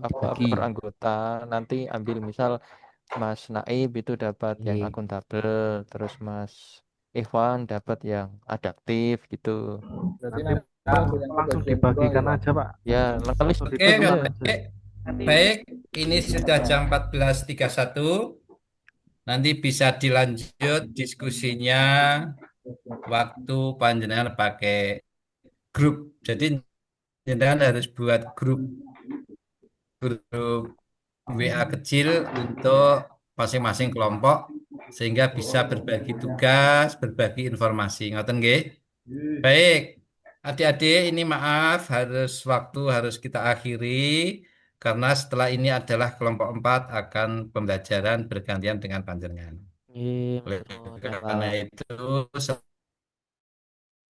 apa per Bagi. anggota nanti ambil misal Mas Naib itu dapat yang Iya. akuntabel, terus Mas Ikhwan dapat yang adaptif gitu. Berarti Nanti nanti Pak ada yang langsung kebagian dua ya dibagikan Pak. aja, Pak. Ya, list Langsung Oke, itu dibagikan aja. aja. baik. Baik, ini sudah jam 14.31. Nanti bisa dilanjut diskusinya waktu panjenengan pakai grup. Jadi jenengan harus buat grup WA kecil untuk masing-masing kelompok sehingga bisa berbagi tugas, berbagi informasi. Ngoten nggih? Baik. Adik-adik, ini maaf harus kita akhiri karena setelah ini adalah kelompok 4 akan pembelajaran bergantian dengan panjenengan. Iya, Oleh matur nuwun ya, karena Pak. itu,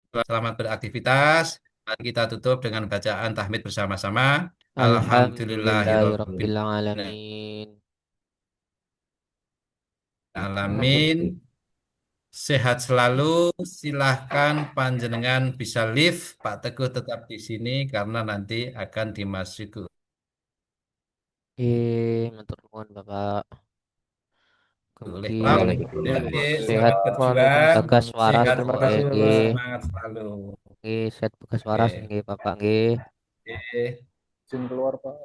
selamat beraktivitas. Mari kita tutup dengan bacaan tahmid bersama-sama. Alhamdulillahirabbil Alhamdulillahirabbil alamin. alamin. Sehat selalu. Silahkan panjenengan bisa live. Pak Teguh tetap di sini karena nanti akan dimasuki Matur nuwun Bapak. oleh Mugi Pram. Waalaikumsalam. Adik-adik, sehat selamat berjuang. Waalaikumsalam. bagas waras Sehat Terima nggih kasih selalu. nggih. Bapak. Semangat selalu. Nggih, sehat bagas waras Oke. nggih Bapak nggih. Oke. Izin keluar Pak.